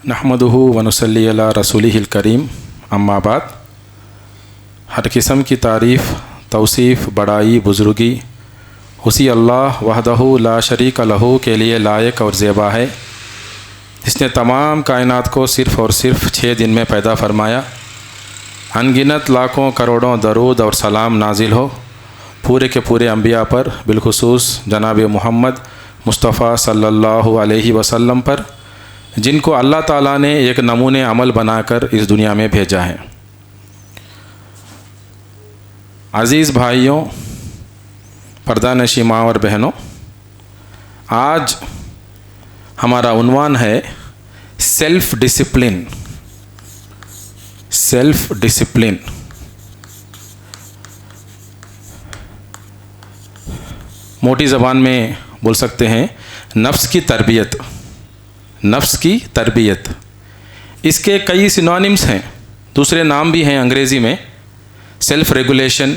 नहमदुहु व नुसल्ली अला रसूलिहिल करीम अम्मा बाद। हर किस्म की तारीफ़, तौसीफ़, बड़ाई, बुज़ुर्गी उसी अल्लाह वहदहु ला शरीक लहू के लिए लायक और ज़ेबा है, जिसने तमाम कायनात को सिर्फ़ और सिर्फ 6 दिन में पैदा फरमाया। अनगिनत लाखों करोड़ों दरूद और सलाम नाजिल हो पूरे के पूरे अम्बिया पर, बिलखुसूस जनाब मोहम्मद मुस्तफ़ा सल्लल्लाहु अलैहि वसल्लम पर, जिनको अल्लाह ताला ने एक नमूने अमल बनाकर इस दुनिया में भेजा है। अज़ीज़ भाइयों, पर्दानशी माँ और बहनों, आज हमारा उन्वान है सेल्फ़ डिसिप्लिन। सेल्फ़ डिसिप्लिन मोटी ज़बान में बोल सकते हैं नफ्स की तरबियत। नफ्स की तरबियत, इसके कई सिनोनिम्स हैं, दूसरे नाम भी हैं अंग्रेज़ी में। Self regulation,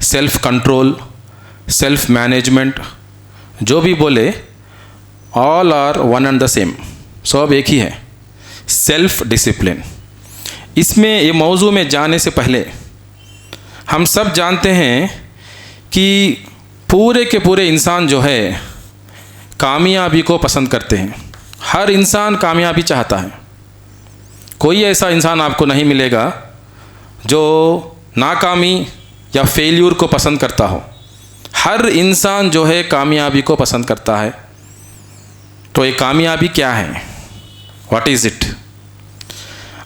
self control, self management, जो भी बोले all are one and the same, सब एक ही है, सेल्फ़ डिसिप्लिन। इसमें ये मौजू में जाने से पहले हम सब जानते हैं कि पूरे के पूरे इंसान जो है कामयाबी को पसंद करते हैं। हर इंसान कामयाबी चाहता है। कोई ऐसा इंसान आपको नहीं मिलेगा जो नाकामी या फेल्यूर को पसंद करता हो। हर इंसान जो है कामयाबी को पसंद करता है। तो ये कामयाबी क्या है? What is it?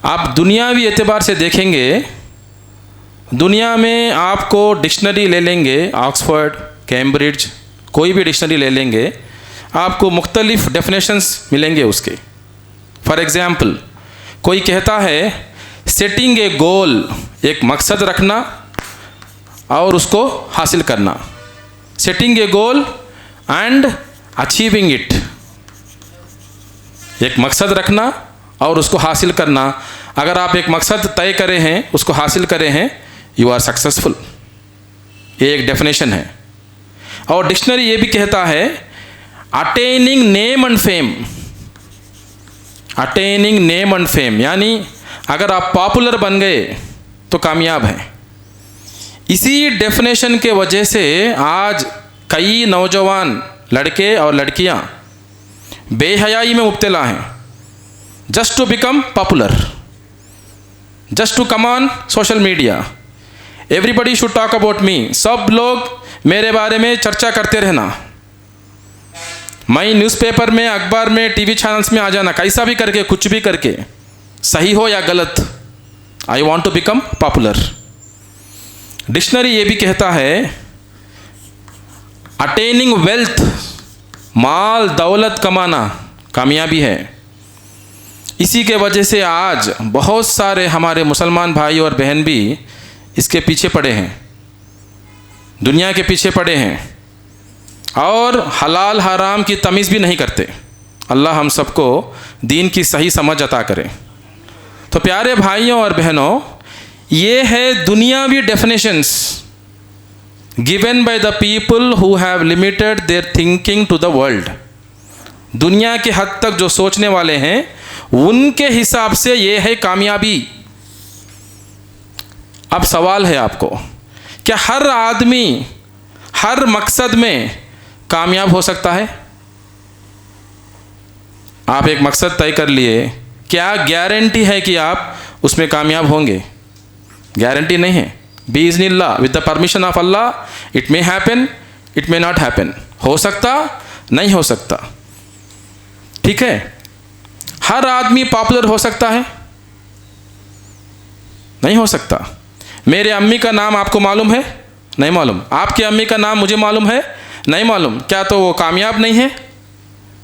आप दुनियावी एतबार से देखेंगे, दुनिया में आपको डिक्शनरी ले लेंगे, ऑक्सफोर्ड, कैम्ब्रिज, कोई भी डिक्शनरी ले लेंगे, आपको मुख्तलिफ डेफिनेशंस मिलेंगे उसके। फॉर एग्ज़ाम्पल, कोई कहता है सेटिंग ए गोल, एक मकसद रखना और उसको हासिल करना। Setting A goal and achieving it, एक मकसद रखना और उसको हासिल करना। अगर आप एक मकसद तय करे हैं, उसको हासिल करे हैं, यू आर सक्सेसफुल। ये एक डेफिनेशन है। और डिक्शनरी ये भी कहता है attaining name and fame. Attaining name and fame यानी अगर आप पॉपुलर बन गए तो कामयाब हैं। इसी डेफिनेशन के वजह से आज कई नौजवान लड़के और लड़कियां बेहयाई में मुब्तला हैं, just to become popular, just to come on social media. Everybody should talk about me, सब लोग मेरे बारे में चर्चा करते रहना। मैं न्यूज़पेपर में, अखबार में, टीवी चैनल्स में आ जाना, कैसा भी करके, कुछ भी करके, सही हो या गलत, I want to become popular. Dictionary ये भी कहता है अटेनिंग वेल्थ, माल दौलत कमाना कामयाबी है। इसी के वजह से आज बहुत सारे हमारे मुसलमान भाई और बहन भी इसके पीछे पड़े हैं, दुनिया के पीछे पड़े हैं और हलाल हराम की तमीज़ भी नहीं करते। अल्लाह हम सबको दीन की सही समझ अता करे। तो प्यारे भाइयों और बहनों, ये है दुनियावी definitions given by the people who have limited their thinking to the world. दुनिया के हद तक जो सोचने वाले हैं उनके हिसाब से ये है कामयाबी। अब सवाल है आपको, क्या हर आदमी हर मकसद में कामयाब हो सकता है? आप एक मकसद तय कर लिए, क्या गारंटी है कि आप उसमें कामयाब होंगे? गारंटी नहीं है। बिइज़्निल्लाह, with the permission of Allah, it may happen, it may not happen. हो सकता, नहीं हो सकता। ठीक है। हर आदमी पॉपुलर हो सकता है? नहीं हो सकता। मेरे अम्मी का नाम आपको मालूम है? नहीं मालूम। आपकी अम्मी का नाम मुझे मालूम है? नहीं मालूम। क्या तो वो कामयाब नहीं है,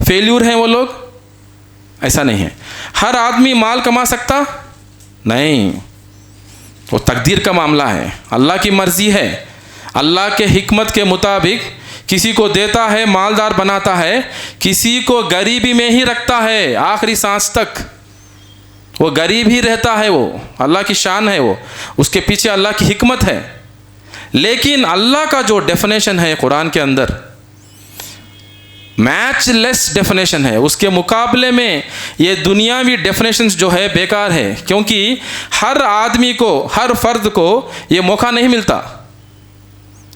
फेल्यूर हैं वो लोग? ऐसा नहीं है। हर आदमी माल कमा सकता? नहीं, वो तकदीर का मामला है, अल्लाह की मर्ज़ी है। अल्लाह के हिकमत के मुताबिक किसी को देता है, मालदार बनाता है, किसी को गरीबी में ही रखता है, आखिरी सांस तक वो गरीब ही रहता है। वो अल्लाह की शान है, वो उसके पीछे अल्लाह की हिकमत है। लेकिन अल्लाह का जो डेफिनेशन है कुरान के अंदर, मैचलेस डेफिनेशन है। उसके मुकाबले में ये दुनियावी डेफिनेशंस जो है बेकार है, क्योंकि हर आदमी को, हर फर्द को ये मौका नहीं मिलता।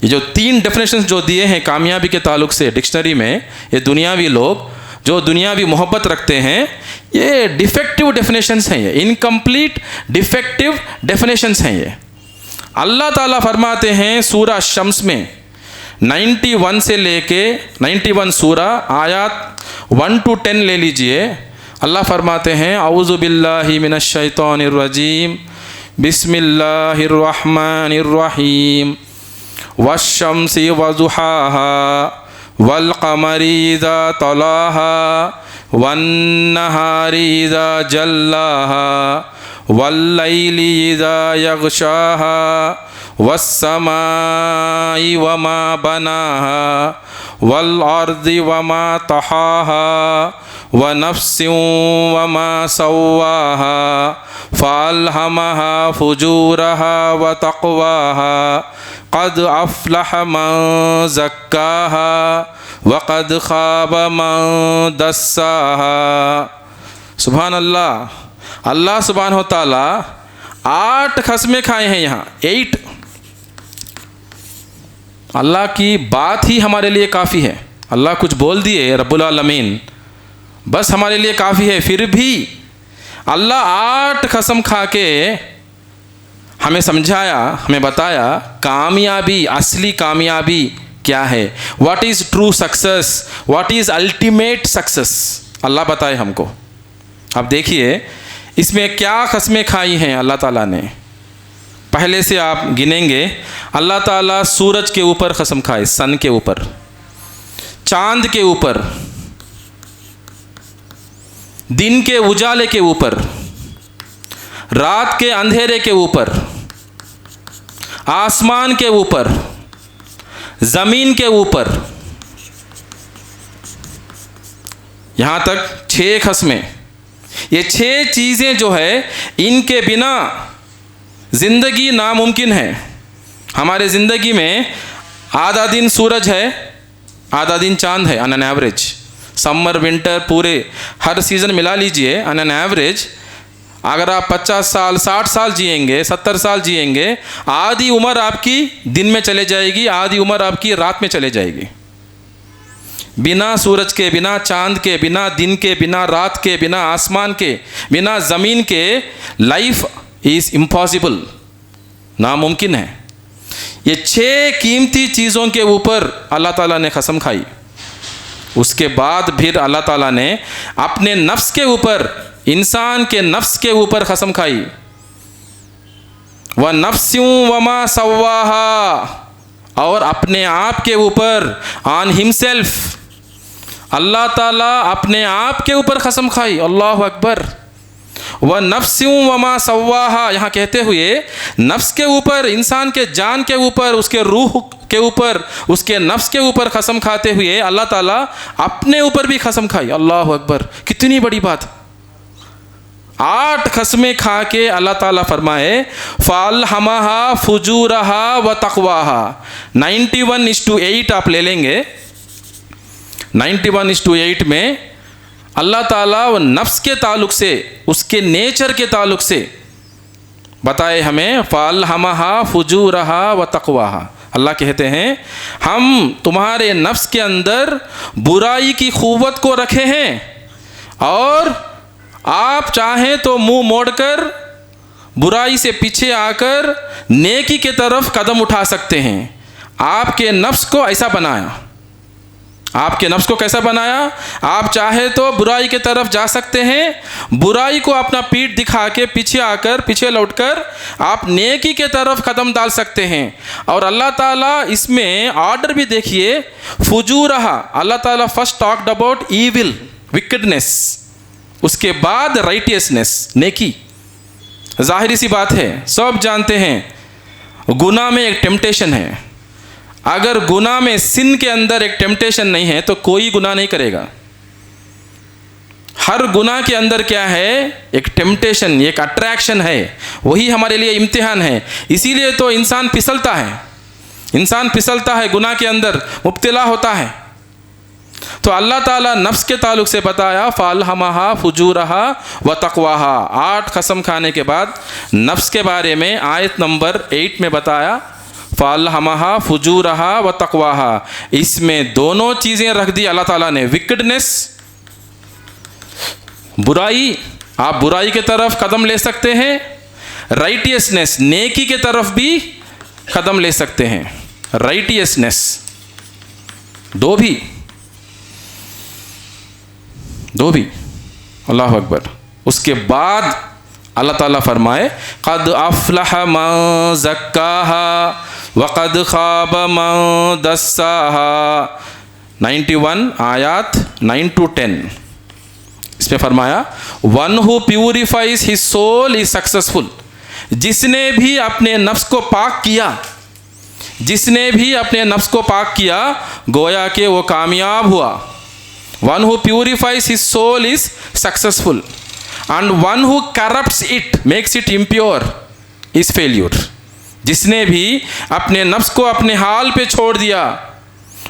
ये जो 3 डेफिनेशंस जो दिए हैं कामयाबी के ताल्लुक से डिक्शनरी में, ये दुनियावी लोग जो दुनियावी मोहब्बत रखते हैं, ये डिफेक्टिव डेफिनेशंस हैं, ये इनकम्प्लीट डिफेक्टिव डेफिनेशंस हैं। ये अल्लाह ताला फरमाते हैं सूरा शम्स में 91 से लेके 91 सूरा आयात 1 to 10 ले लीजिए। अल्लाह फरमाते हैं औज़ु बिल्लाहि मिनश शैतानिर रजीम बिस्मिल्लाहिर रहमानिर रहीम वश्शम्सि वज़ुहाहा वल क़मरि इज़ा तलाहा वन्नहारि इज़ा जल्लाहा वल्लैलि इज़ा यग़शाहा वस्समाइ वमा बनाहा वल अर्दि वमा तहाहा वनफ्सिन वमा सव्वाहा फ़अल्हमहा फ़ुजूरहा व तक़वाहा क़द अफ़्लह मन ज़क्काहा व क़द ख़ाब मन दस्साहा। सुभान अल्लाह। अल्लाह सुब्हानहु व तआला 8 क़स्में खाए हैं यहाँ, 8। अल्लाह की बात ही हमारे लिए काफ़ी है। अल्लाह कुछ बोल दिए रब्बुल आलमीन, बस हमारे लिए काफ़ी है। फिर भी अल्लाह 8 कसम खा के हमें समझाया, हमें बताया कामयाबी, असली कामयाबी क्या है, what is true success, what is ultimate success, Allah बताए हमको। अब देखिए इसमें क्या कस्में खाई हैं अल्लाह ताला ने। पहले से आप गिनेंगे, अल्लाह ताला सूरज के ऊपर कसम खाए, सन के ऊपर, चांद के ऊपर, दिन के उजाले के ऊपर, रात के अंधेरे के ऊपर, आसमान के ऊपर, ज़मीन के ऊपर, यहाँ तक 6 कस्में। ये 6 चीज़ें जो है इनके बिना ज़िंदगी नामुमकिन है। हमारे ज़िंदगी में आधा दिन सूरज है, आधा दिन चांद है on an average. Summer winter पूरे हर सीज़न मिला लीजिए, ऑन एन एवरेज अगर आप 50 साल 60 साल जिएंगे, 70 साल जिएंगे, आधी उम्र आपकी दिन में चले जाएगी, आधी उम्र आपकी रात में चले जाएगी। बिना सूरज के, बिना चांद के, बिना दिन के, बिना रात के, बिना आसमान के, बिना ज़मीन के लाइफ इज़ इम्पॉसिबल, नामुमकिन है। ये 6 कीमती चीज़ों के ऊपर अल्लाह ताला ने कसम खाई। उसके बाद फिर अल्लाह ताला ने अपने नफ्स के ऊपर, इंसान के नफ्स के ऊपर कसम खाई। व नफ्सिन वमा सव्वाहा, और अपने आप के ऊपर, ऑन हिमसेल्फ, अल्लाह ताला अपने आप के ऊपर कसम खाई। अल्लाह अकबर। व नफ्सिन वमा सव्वाहा, यहाँ कहते हुए नफ्स के ऊपर, इंसान के जान के ऊपर, उसके रूह के ऊपर, उसके नफ्स के ऊपर कसम खाते हुए अल्लाह ताला अपने ऊपर भी कसम खाई। अल्लाह अकबर, कितनी बड़ी बात। 8 कस्में खा के अल्लाह ताला फरमाए फ़अल्हमहा फ़ुजूरहा व तक़वाहा। 91:8 आप ले लेंगे। 91:8 में अल्लाह ताला वो नफ्स के ताल्लुक़ से, उसके नेचर के ताल्लुक़ से बताए हमें फ़अल्हमहा फ़ुजूरहा व तक़वाहा। अल्लाह कहते हैं हम तुम्हारे नफ्स के अंदर बुराई की क़ुव्वत को रखे हैं, और आप चाहें तो मुंह मोड़कर बुराई से पीछे आकर नेकी के तरफ कदम उठा सकते हैं। आपके नफ्स को ऐसा बनाया। आपके नफ्स को कैसा बनाया? आप चाहे तो बुराई के तरफ जा सकते हैं, बुराई को अपना पीठ दिखा के पीछे आकर, पीछे लौटकर आप नेकी के तरफ कदम डाल सकते हैं। और अल्लाह ताला इसमें ऑर्डर भी देखिए, फुजूरहा, अल्लाह ताला first talked about evil, wickedness, उसके बाद राइटियसनेस, नेकी। जाहिर सी बात है, सब जानते हैं गुनाह में एक टेम्पटेशन है। अगर गुनाह में, सिन के अंदर एक टेम्पटेशन नहीं है तो कोई गुनाह नहीं करेगा। हर गुनाह के अंदर क्या है? एक टेम्पटेशन, एक अट्रैक्शन है, वही हमारे लिए इम्तिहान है। इसीलिए तो इंसान फिसलता है, इंसान फिसलता है, गुनाह के अंदर मुब्तला होता है। तो अल्लाह ताला नफ्स के ताल्लुक से बताया फ़अल्हमहा फुजूरहा व तक़वाहा। 8 कसम खाने के बाद नफ्स के बारे में आयत नंबर 8 में बताया फ़अल्हमहा फुजूरहा व तक़वाहा। इसमें दोनों चीज़ें रख दी अल्लाह ताला ने, विकेडनेस, बुराई, आप बुराई के तरफ कदम ले सकते हैं, राइटियसनेस, नेकी के तरफ भी कदम ले सकते हैं, राइटियसनेस, दो भी। अल्लाह अकबर। उसके बाद अल्लाह ताला फरमाए क़द अफ़लह मन ज़क्काहा व क़द ख़ाब मन दस्साहा। 91 आयात 9 to 10 इसमें फरमाया one who purifies his soul is successful. जिसने भी अपने नफ्स को पाक किया, जिसने भी अपने नफ्स को पाक किया गोया कि वो कामयाब हुआ। One who purifies his soul is successful and one who corrupts it makes it impure is failure. जिसने भी अपने नफ्स को अपने हाल पे छोड़ दिया,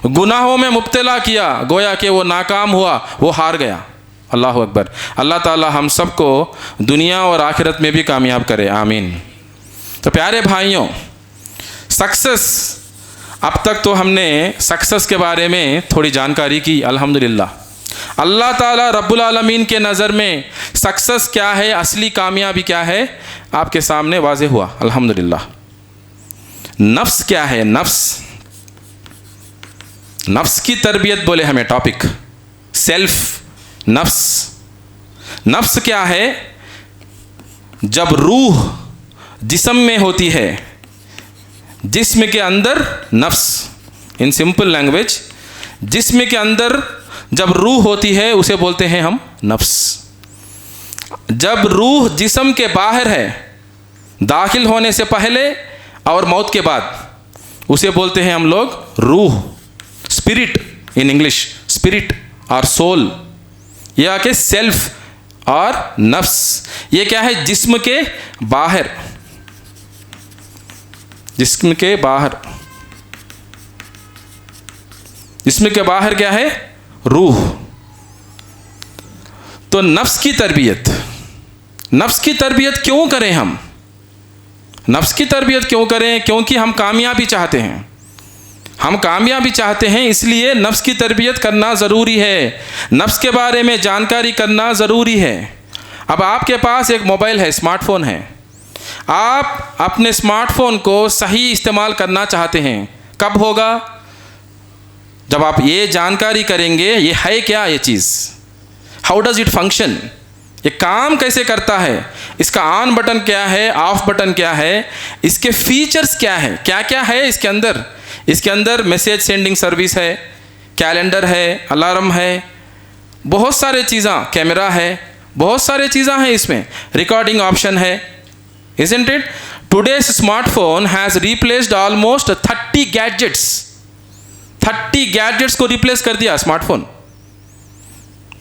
गुनाहों में मुब्तला किया, गोया कि वो नाकाम हुआ, वो हार गया। अल्लाह अकबर। अल्लाह ताला हम सबको दुनिया और आखिरत में भी कामयाब करे, आमीन। तो प्यारे भाइयों, सक्सेस, अब तक तो हमने सक्सेस के बारे में थोड़ी जानकारी की, अल्हम्दुलिल्लाह। अल्लाह ताला रब्बुल आलमीन के नज़र में सक्सेस क्या है, असली कामयाबी क्या है, आपके सामने वाज़े हुआ, अल्हम्दुलिल्लाह। नफ्स क्या है? नफ्स की तरबियत बोले हमें टॉपिक, सेल्फ, नफ्स क्या है? जब रूह जिस्म में होती है, जिस्म के अंदर नफ्स, इन सिंपल लैंग्वेज, जिस्म के अंदर जब रूह होती है उसे बोलते हैं हम नफ्स। जब रूह जिस्म के बाहर है, दाखिल होने से पहले और मौत के बाद, उसे बोलते हैं हम लोग रूह, स्पिरिट इन इंग्लिश, स्पिरिट और सोल, या कि सेल्फ और नफ्स। ये क्या है? जिस्म के बाहर, जिस्म के बाहर, जिस्म के बाहर क्या है? रूह। तो नफ्स की तरबियत, नफ्स की तरबियत क्यों करें हम? नफ्स की तरबियत क्यों करें? क्योंकि हम कामयाबी चाहते हैं, हम कामयाबी चाहते हैं, इसलिए नफ्स की तरबियत करना ज़रूरी है, नफ्स के बारे में जानकारी करना ज़रूरी है। अब आपके पास एक मोबाइल है, स्मार्टफ़ोन है, आप अपने स्मार्टफ़ोन को सही इस्तेमाल करना चाहते हैं, कब होगा? जब आप ये जानकारी करेंगे ये है क्या, ये चीज़, हाउ डज़ इट फंक्शन, ये काम कैसे करता है, इसका ऑन बटन क्या है, ऑफ बटन क्या है, इसके फीचर्स क्या है, क्या क्या है इसके अंदर। इसके अंदर मैसेज सेंडिंग सर्विस है, कैलेंडर है, अलार्म है, बहुत सारे चीज़ें, कैमरा है, बहुत सारे चीज़ें हैं इसमें, रिकॉर्डिंग ऑप्शन है, isn't it? Today's smartphone has replaced almost 30 gadgets. 30 gadgets को रिप्लेस कर दिया smartphone.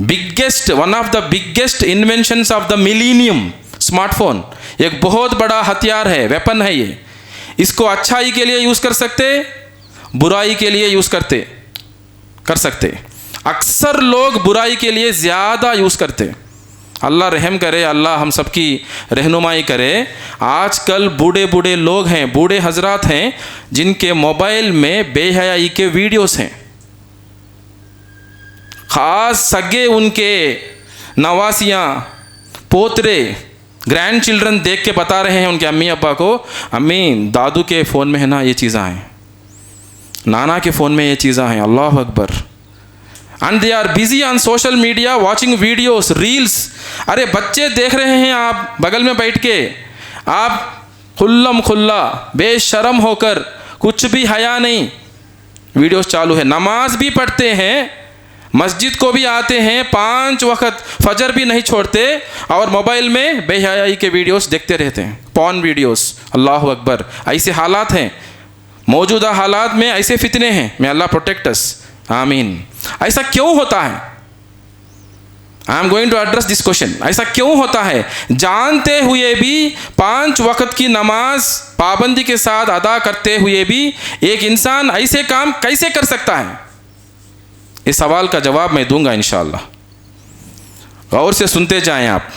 Biggest, one of the biggest inventions of the millennium, smartphone एक बहुत बड़ा हथियार है, वेपन है ये। इसको अच्छाई के लिए यूज़ कर सकते, बुराई के लिए यूज़ कर सकते। अक्सर लोग बुराई के लिए ज़्यादा यूज़ करते। अल्लाह रहम करे, अल्लाह हम सबकी रहनुमाई करे। आजकल बूढ़े बूढ़े लोग हैं, बूढ़े हजरात हैं, जिनके मोबाइल में बेहयाई के वीडियोस हैं। ख़ास सगे उनके नवासियाँ, पोतरे, ग्रैंड चिल्ड्रन देख के बता रहे हैं उनके अम्मी अब्बा को, अम्मी दादू के फ़ोन में है ना ये चीज़ें हैं, नाना के फ़ोन में ये चीज़ें हैं। अल्लाह अकबर। And they are busy on social media watching videos, reels. अरे बच्चे देख रहे हैं, आप बगल में बैठ के, आप खुल्लम खुल्ला बेशरम होकर, कुछ भी हया नहीं, वीडियोस चालू है। नमाज भी पढ़ते हैं, मस्जिद को भी आते हैं, 5 वक्त फजर भी नहीं छोड़ते, और मोबाइल में बेहयाई के वीडियोस देखते रहते हैं, पॉर्न वीडियोस। अल्लाह अकबर। ऐसे हालात हैं, मौजूदा हालात में ऐसे फितने हैं। may अल्लाह प्रोटेक्ट अस, आमीन। ऐसा क्यों होता है? I am going to address this question. ऐसा क्यों होता है? जानते हुए भी, 5 वक्त की नमाज पाबंदी के साथ अदा करते हुए भी एक इंसान ऐसे काम कैसे कर सकता है? इस सवाल का जवाब मैं दूंगा इंशाअल्लाह। गौर से सुनते जाएं आप।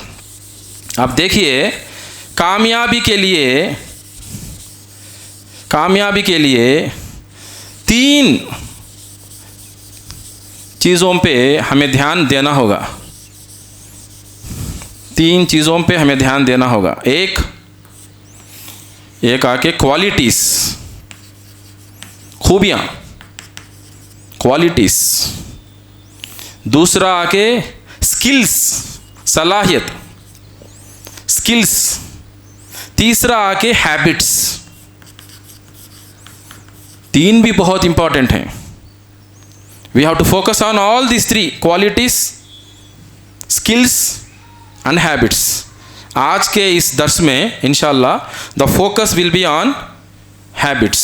अब देखिए, कामयाबी के लिए 3 चीज़ों पे हमें ध्यान देना होगा। 3 चीज़ों पे हमें ध्यान देना होगा। एक आके क्वालिटीज़, खूबियाँ, क्वालिटीज़। दूसरा आके स्किल्स, सलाहियत, स्किल्स। तीसरा आके हैबिट्स। 3 भी बहुत इंपॉर्टेंट हैं। We have to focus on all this 3 qualities, skills and habits. आज के इस दर्स में इंशाअल्लाह the focus will be on habits.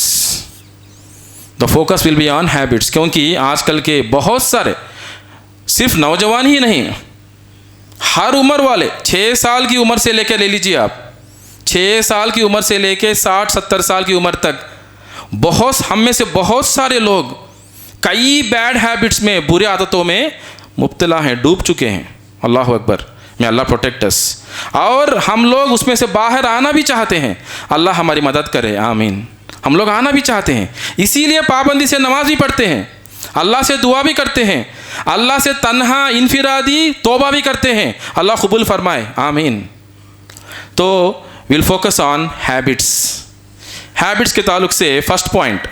The focus will be on habits, क्योंकि आजकल के बहुत सारे, सिर्फ नौजवान ही नहीं, हर उम्र वाले, 6 साल की उम्र से लेकर ले लीजिए आप, 6 साल की उम्र से लेकर 60-70 साल की उम्र तक, हम में से बहुत सारे लोग कई बैड हैबिट्स में, बुरे आदतों में मुब्तला हैं, डूब चुके हैं। अल्लाह अकबर, may अल्लाह प्रोटेक्ट अस। और हम लोग उसमें से बाहर आना भी चाहते हैं। अल्लाह हमारी मदद करे, आमीन। हम लोग आना भी चाहते हैं, इसीलिए पाबंदी से नमाज भी पढ़ते हैं, अल्लाह से दुआ भी करते हैं, अल्लाह से तन्हा इनफिरादी तौबा भी करते हैं। अल्लाह कबूल फरमाए, आमीन। तो will focus on habits. Habits के ताल्लुक से फर्स्ट पॉइंट,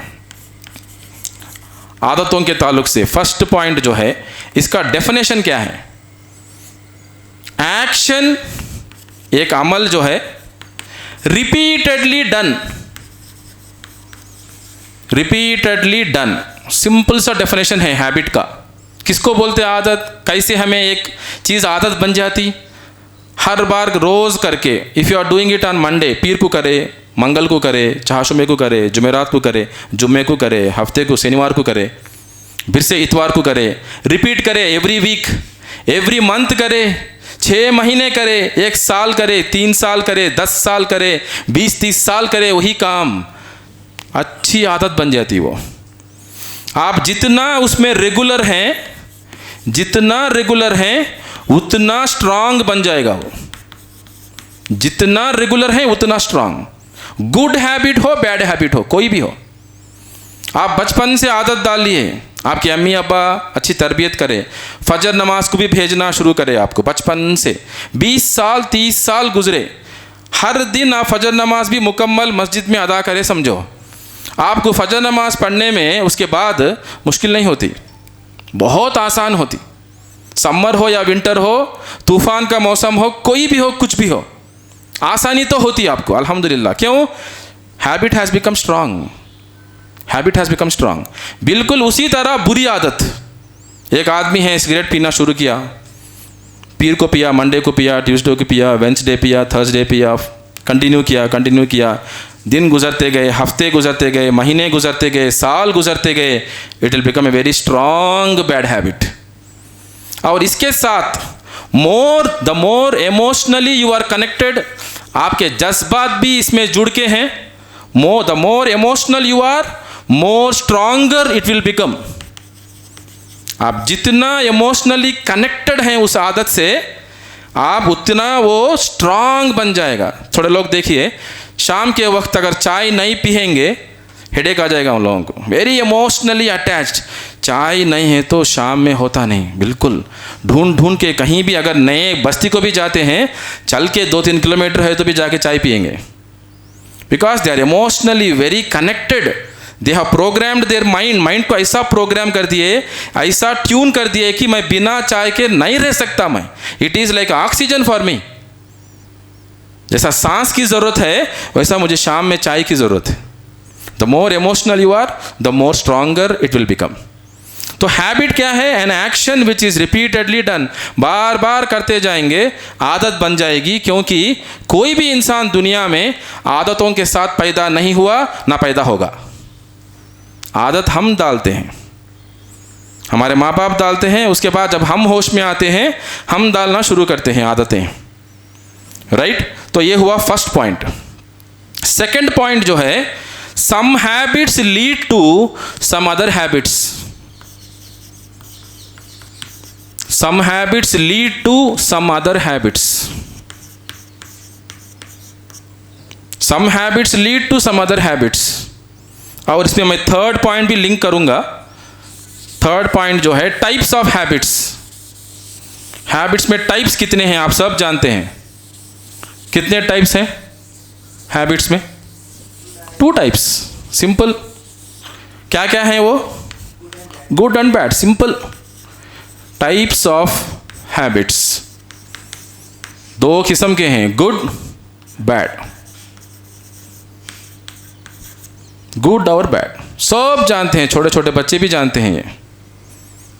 आदतों के ताल्लुक से फर्स्ट पॉइंट जो है, इसका डेफिनेशन क्या है? एक्शन, एक अमल जो है रिपीटेडली डन। सिंपल सा डेफिनेशन है हैबिट का। किसको बोलते हैं आदत? कैसे हमें एक चीज़ आदत बन जाती? हर बार रोज़ करके, if you are doing it on Monday, पीर को करे, मंगल को करे, चाशुमे को करे, जुमेरात को करे, जुम्मे को करे, हफ्ते को शनिवार को करे, फिर से इतवार को करे, रिपीट करे, एवरी वीक, एवरी मंथ करे, 6 महीने करे, 1 साल करे, 3 साल करे, 10 साल करे, 20-30 साल करे, वही काम, अच्छी आदत बन जाती वो। आप जितना उसमें रेगुलर हैं उतना स्ट्रांग बन जाएगा वो। जितना रेगुलर है उतना स्ट्रांग। गुड हैबिट हो, बैड हैबिट हो, कोई भी हो, आप बचपन से आदत डाल लिए, आपके अम्मी अब्बा अच्छी तरबियत करे, फजर नमाज को भी भेजना शुरू करे आपको बचपन से, 20 साल 30 साल गुजरे, हर दिन आप फजर नमाज भी मुकम्मल मस्जिद में अदा करें, समझो आपको फजर नमाज पढ़ने में उसके बाद मुश्किल नहीं होती, बहुत आसान होती। समर हो या विंटर हो, तूफ़ान का मौसम हो, कोई भी हो, कुछ भी हो, आसानी तो होती है आपको, अल्हम्दुलिल्लाह। क्यों? Habit has become strong. बिल्कुल उसी तरह बुरी आदत, एक आदमी है सिगरेट पीना शुरू किया, पीर को पिया, मंडे को पिया, ट्यूसडे को पिया, वेंसडे पिया, थर्सडे पिया, कंटिन्यू किया, दिन गुजरते गए, हफ्ते गुजरते गए, महीने गुजरते गए, साल गुजरते गए, it will become a very strong bad habit. और इसके साथ the more emotionally you are connected, आपके जज्बात भी इसमें जुड़ के हैं, the more emotional you are, more stronger it will become. आप जितना इमोशनली कनेक्टेड हैं उस आदत से, आप उतना वो स्ट्रांग बन जाएगा। थोड़े लोग देखिए, शाम के वक्त अगर चाय नहीं पिएंगे हेडेक आ जाएगा उन लोगों को, वेरी इमोशनली अटैच्ड। चाय नहीं है तो शाम में होता नहीं, बिल्कुल ढूंढ के कहीं भी, अगर नए बस्ती को भी जाते हैं, चल के 2-3 किलोमीटर है तो भी जाके चाय पिएंगे, because they are emotionally very connected. They have programmed their mind को ऐसा प्रोग्राम कर दिए, ऐसा ट्यून कर दिए कि मैं बिना चाय के नहीं रह सकता। मैं, it is like oxygen for me. जैसा सांस की ज़रूरत है वैसा मुझे शाम में चाय की ज़रूरत है। The more emotional you are, the more stronger it will become. तो हैबिट क्या है? An action which is repeatedly done. बार बार करते जाएंगे, आदत बन जाएगी। क्योंकि कोई भी इंसान दुनिया में आदतों के साथ पैदा नहीं हुआ, ना पैदा होगा। आदत हम डालते हैं, हमारे माँ बाप डालते हैं, उसके बाद जब हम होश में आते हैं हम डालना शुरू करते हैं आदतें, राइट? तो ये हुआ फर्स्ट पॉइंट। सेकंड पॉइंट जो है, some habits lead to some other habits. Some habits lead to some other habits, some habits lead to some other habits. और इसमें मैं थर्ड पॉइंट भी लिंक करूंगा। थर्ड पॉइंट जो है टाइप्स ऑफ हैबिट्स। हैबिट्स में टाइप्स कितने हैं आप सब जानते हैं? कितने टाइप्स हैं हैबिट्स में? 2 टाइप्स, सिंपल। क्या क्या है वो? Good and bad, simple. Types of habits 2 किस्म के हैं, गुड बैड। गुड और बैड सब जानते हैं, छोटे छोटे बच्चे भी जानते हैं ये,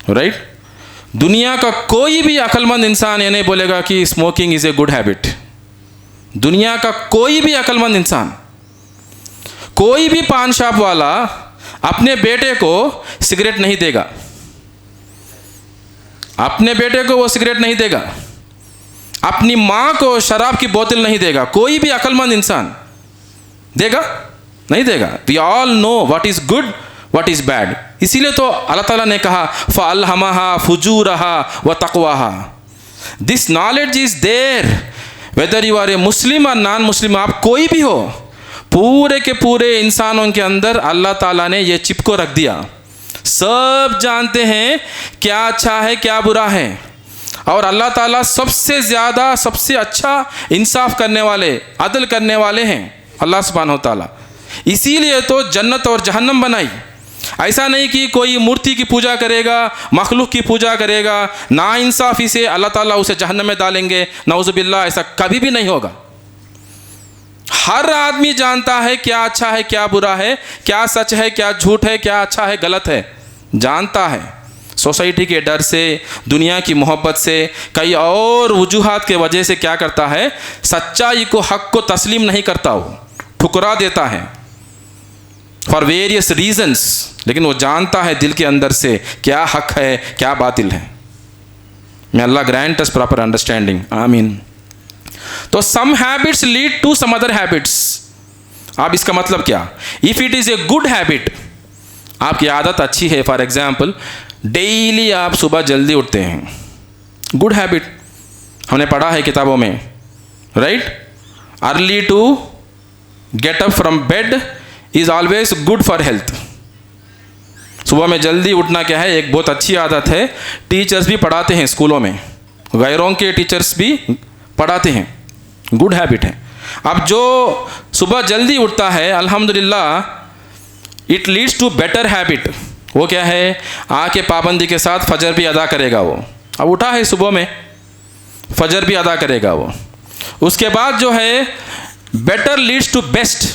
राइट? दुनिया का कोई भी अक्लमंद इंसान ये नहीं बोलेगा कि smoking is a good habit. दुनिया का कोई भी अक्लमंद इंसान, कोई भी पान शॉप वाला अपने बेटे को सिगरेट नहीं देगा, अपने बेटे को वो सिगरेट नहीं देगा, अपनी माँ को शराब की बोतल नहीं देगा। कोई भी अक्लमंद इंसान देगा? नहीं देगा। We all know what is good, what is bad. इसीलिए तो अल्लाह ताला ने कहा फ़अल्हमहा फुजूरहा व तक़वाहा। This knowledge is there whether you are a Muslim और नॉन मुस्लिम, आप कोई भी हो, पूरे के पूरे इंसानों के अंदर अल्लाह ताला ने ये चिप को रख दिया। सब जानते हैं क्या अच्छा है क्या बुरा है, और अल्लाह ताला सबसे ज़्यादा सबसे अच्छा इंसाफ करने वाले, अदल करने वाले हैं अल्लाह सुब्हानहू ताला। इसीलिए तो जन्नत और जहन्नम बनाई। ऐसा नहीं कि कोई मूर्ति की पूजा करेगा, मखलूक की पूजा करेगा, नाइंसाफ़ी से अल्लाह ताला उसे जहन्नम में डालेंगे, नऊज़ुबिल्लाह, ऐसा कभी भी नहीं होगा। हर आदमी जानता है क्या अच्छा है क्या बुरा है, क्या सच है क्या झूठ है, क्या अच्छा है गलत है, जानता है। सोसाइटी के डर से, दुनिया की मोहब्बत से, कई और वजूहात के वजह से क्या करता है, सच्चाई को, हक को तस्लीम नहीं करता, वो ठुकरा देता है फॉर वेरियस रीजन्स। लेकिन वो जानता है दिल के अंदर से क्या हक है क्या बातिल है। May Allah grant us proper understanding, आमीन। तो some habits lead to some other habits. अब इसका मतलब क्या? If it is a good habit, आपकी आदत अच्छी है, फॉर एग्जाम्पल डेली आप सुबह जल्दी उठते हैं, गुड हैबिट, हमने पढ़ा है किताबों में, right? Early to get up from bed is always good for health. सुबह में जल्दी उठना क्या है, एक बहुत अच्छी आदत है। टीचर्स भी पढ़ाते हैं स्कूलों में, गैरों के टीचर्स भी पढ़ाते हैं, गुड हैबिट है। अब जो सुबह जल्दी उठता है, अल्हम्दुलिल्लाह, it leads to better habit. वो क्या है, आके पाबंदी के साथ फजर भी अदा करेगा। वो अब उठा है सुबह में, फजर भी अदा करेगा वो। उसके बाद जो है बेटर लीड्स टू बेस्ट।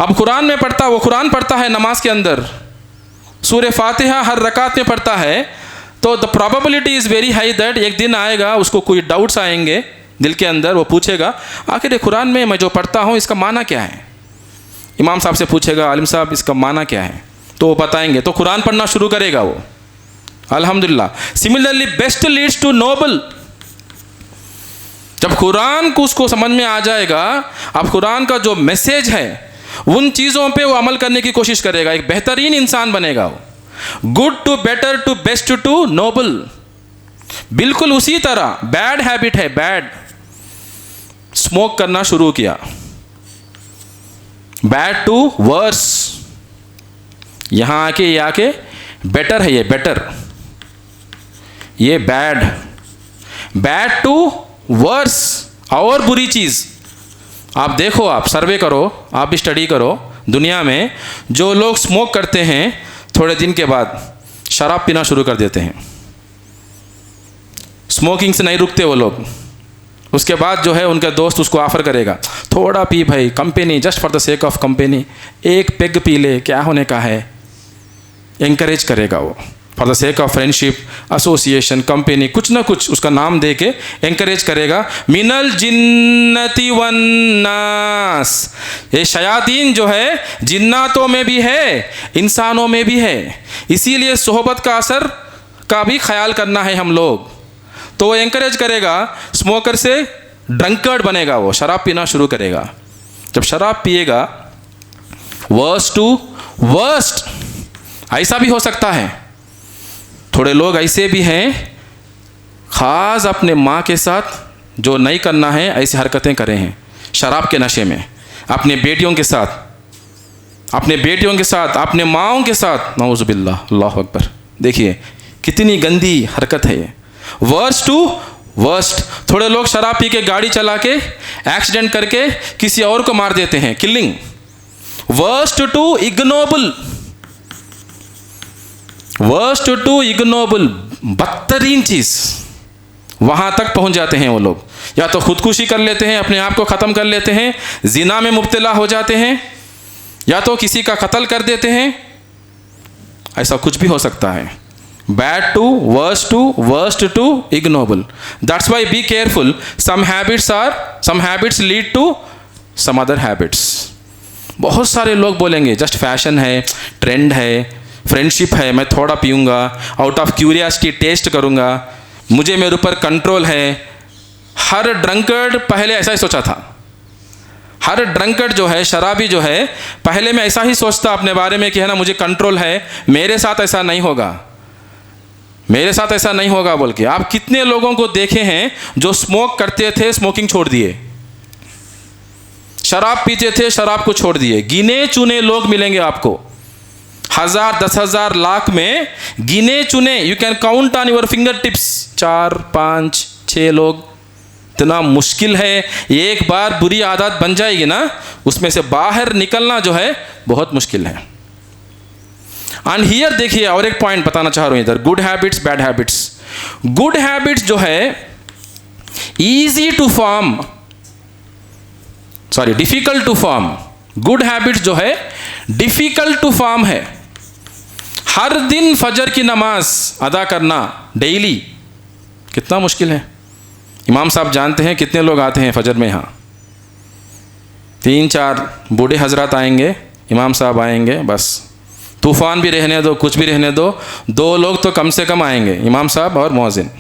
अब कुरान में पढ़ता, वो कुरान पढ़ता है नमाज के अंदर, सूरह फातिहा हर रकात में पढ़ता है, तो the probability is very high that एक दिन आएगा उसको कोई डाउट्स आएंगे दिल के अंदर, वो पूछेगा आखिर ये कुरान में मैं जो पढ़ता हूँ इसका माना क्या है। इमाम साहब से पूछेगा, आलिम साहब इसका माना क्या है, तो वो बताएंगे, तो कुरान पढ़ना शुरू करेगा वो, अल्हम्दुलिल्लाह। Similarly best leads to noble. जब कुरान को उसको समझ में आ जाएगा, अब कुरान का जो मैसेज है उन चीज़ों पे वो अमल करने की कोशिश करेगा, एक बेहतरीन इंसान बनेगा वो। Good to better to best to noble. बिल्कुल उसी तरह बैड हैबिट है, बैड, स्मोक करना शुरू किया, बैड टू वर्स, यहां आके ये आके बेटर है, ये बेटर, ये बैड, बैड टू वर्स, और बुरी चीज़। आप देखो, आप सर्वे करो, आप भी स्टडी करो, दुनिया में जो लोग स्मोक करते हैं थोड़े दिन के बाद शराब पीना शुरू कर देते हैं। स्मोकिंग से नहीं रुकते वो लोग। उसके बाद जो है उनका दोस्त उसको ऑफ़र करेगा, थोड़ा पी भाई, company, just for the sake of company, एक पेग पी ले, क्या होने का है, एंकरेज करेगा वो, for the sake of friendship, association, company, कुछ ना कुछ उसका नाम दे के एंकरेज करेगा। मिनल जिन्नति वन्नास, ये शयातीन जो है जिन्नातों में भी है इंसानों में भी है, इसीलिए सोहबत का असर का भी ख्याल करना है हम लोग। तो वो एंकरेज करेगा, स्मोकर से ड्रंकर्ड बनेगा, वो शराब पीना शुरू करेगा। जब शराब पिएगा, वर्स्ट टू वर्स्ट, ऐसा भी हो सकता है, थोड़े लोग ऐसे भी हैं, ख़ास अपने माँ के साथ जो नहीं करना है ऐसी हरकतें करे हैं, शराब के नशे में, अपने बेटियों के साथ, अपने माँओं के साथ, नऊज़ु बिल्लाह, अल्लाहु अकबर। देखिए कितनी गंदी हरकत है ये, वर्स्ट टू वर्स्ट। थोड़े लोग शराब पी के गाड़ी चला के एक्सीडेंट करके किसी और को मार देते हैं, किलिंग। वर्स्ट टू इग्नोबल, बदतरीन चीज़, वहाँ तक पहुँच जाते हैं वो लोग। या तो खुदकुशी कर लेते हैं, अपने आप को ख़त्म कर लेते हैं, जिना में मुब्तला हो जाते हैं, या तो किसी का कत्ल कर देते हैं। ऐसा कुछ भी हो सकता है। Bad to worst to ignoble. That's why be careful, some habits lead to some other habits. बहुत सारे लोग बोलेंगे जस्ट फैशन है, ट्रेंड है, फ्रेंडशिप है, मैं थोड़ा पीऊँगा, आउट ऑफ क्यूरियासिटी टेस्ट करूँगा, मुझे मेरे ऊपर कंट्रोल है। हर ड्रंकर्ड पहले ऐसा ही सोचा था। हर ड्रंकर्ड जो है, शराबी जो है, पहले मैं ऐसा ही सोचता अपने बारे में कि है ना मुझे कंट्रोल है, मेरे साथ ऐसा नहीं होगा बोल के। आप कितने लोगों को देखे हैं जो स्मोक करते थे, स्मोकिंग छोड़ दिए, शराब पीते थे, शराब को छोड़ दिए। गिने चुने लोग मिलेंगे आपको, 1000, 10,000, लाख में गिने चुने, you can count on your finger tips, 4, 5, 6 लोग। इतना मुश्किल है, एक बार बुरी आदत बन जाएगी ना, उसमें से बाहर निकलना जो है बहुत मुश्किल है। एंड हियर देखिए और एक पॉइंट बताना चाह रहा हूँ इधर, good habits, bad habits. Good habits जो है difficult to form. Good habits जो है डिफिकल्ट टू फॉर्म है। हर दिन फजर की नमाज अदा करना डेली कितना मुश्किल है। इमाम साहब जानते हैं कितने लोग आते हैं फजर में यहाँ? 3-4 बूढ़े हजरत आएंगे, इमाम साहब आएंगे, बस तूफ़ान भी रहने दो, कुछ भी रहने दो, 2 लोग तो कम से कम आएंगे, इमाम साहब और मुअज्जिन।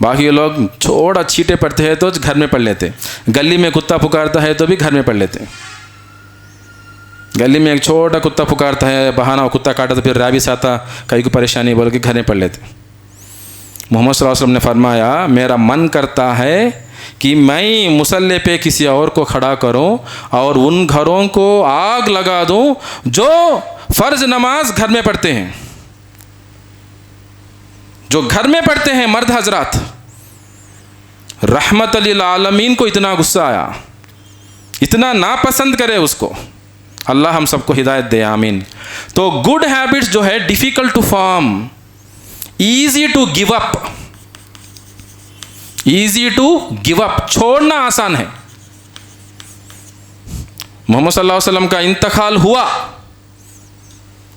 बाकी लोग थोड़ा छींटे पड़ते हैं तो घर में पढ़ लेते, गली में कुत्ता पुकारता है तो भी घर में पढ़ लेते। गली में एक छोटा कुत्ता पुकारता है, बहाना कुत्ता काटा तो फिर राबिस आता, कहीं को परेशानी बोल के घर में पढ़ लेते। मोहम्मद सल्लल्लाहु अलैहि वसल्लम ने फरमाया, मेरा मन करता है कि मैं मुसल्ले पे किसी और को खड़ा करूं और उन घरों को आग लगा दूं जो फ़र्ज नमाज घर में पढ़ते हैं, जो घर में पढ़ते हैं मर्द हजरात। रहमत लिल आलमीन को इतना गुस्सा आया, इतना नापसंद करे उसको। अल्लाह हम सबको हिदायत दे, आमीन। तो गुड हैबिट्स जो है difficult to form, easy to give up, छोड़ना आसान है। मोहम्मद सल्लल्लाहु अलैहि वसल्लम का इंतकाल हुआ,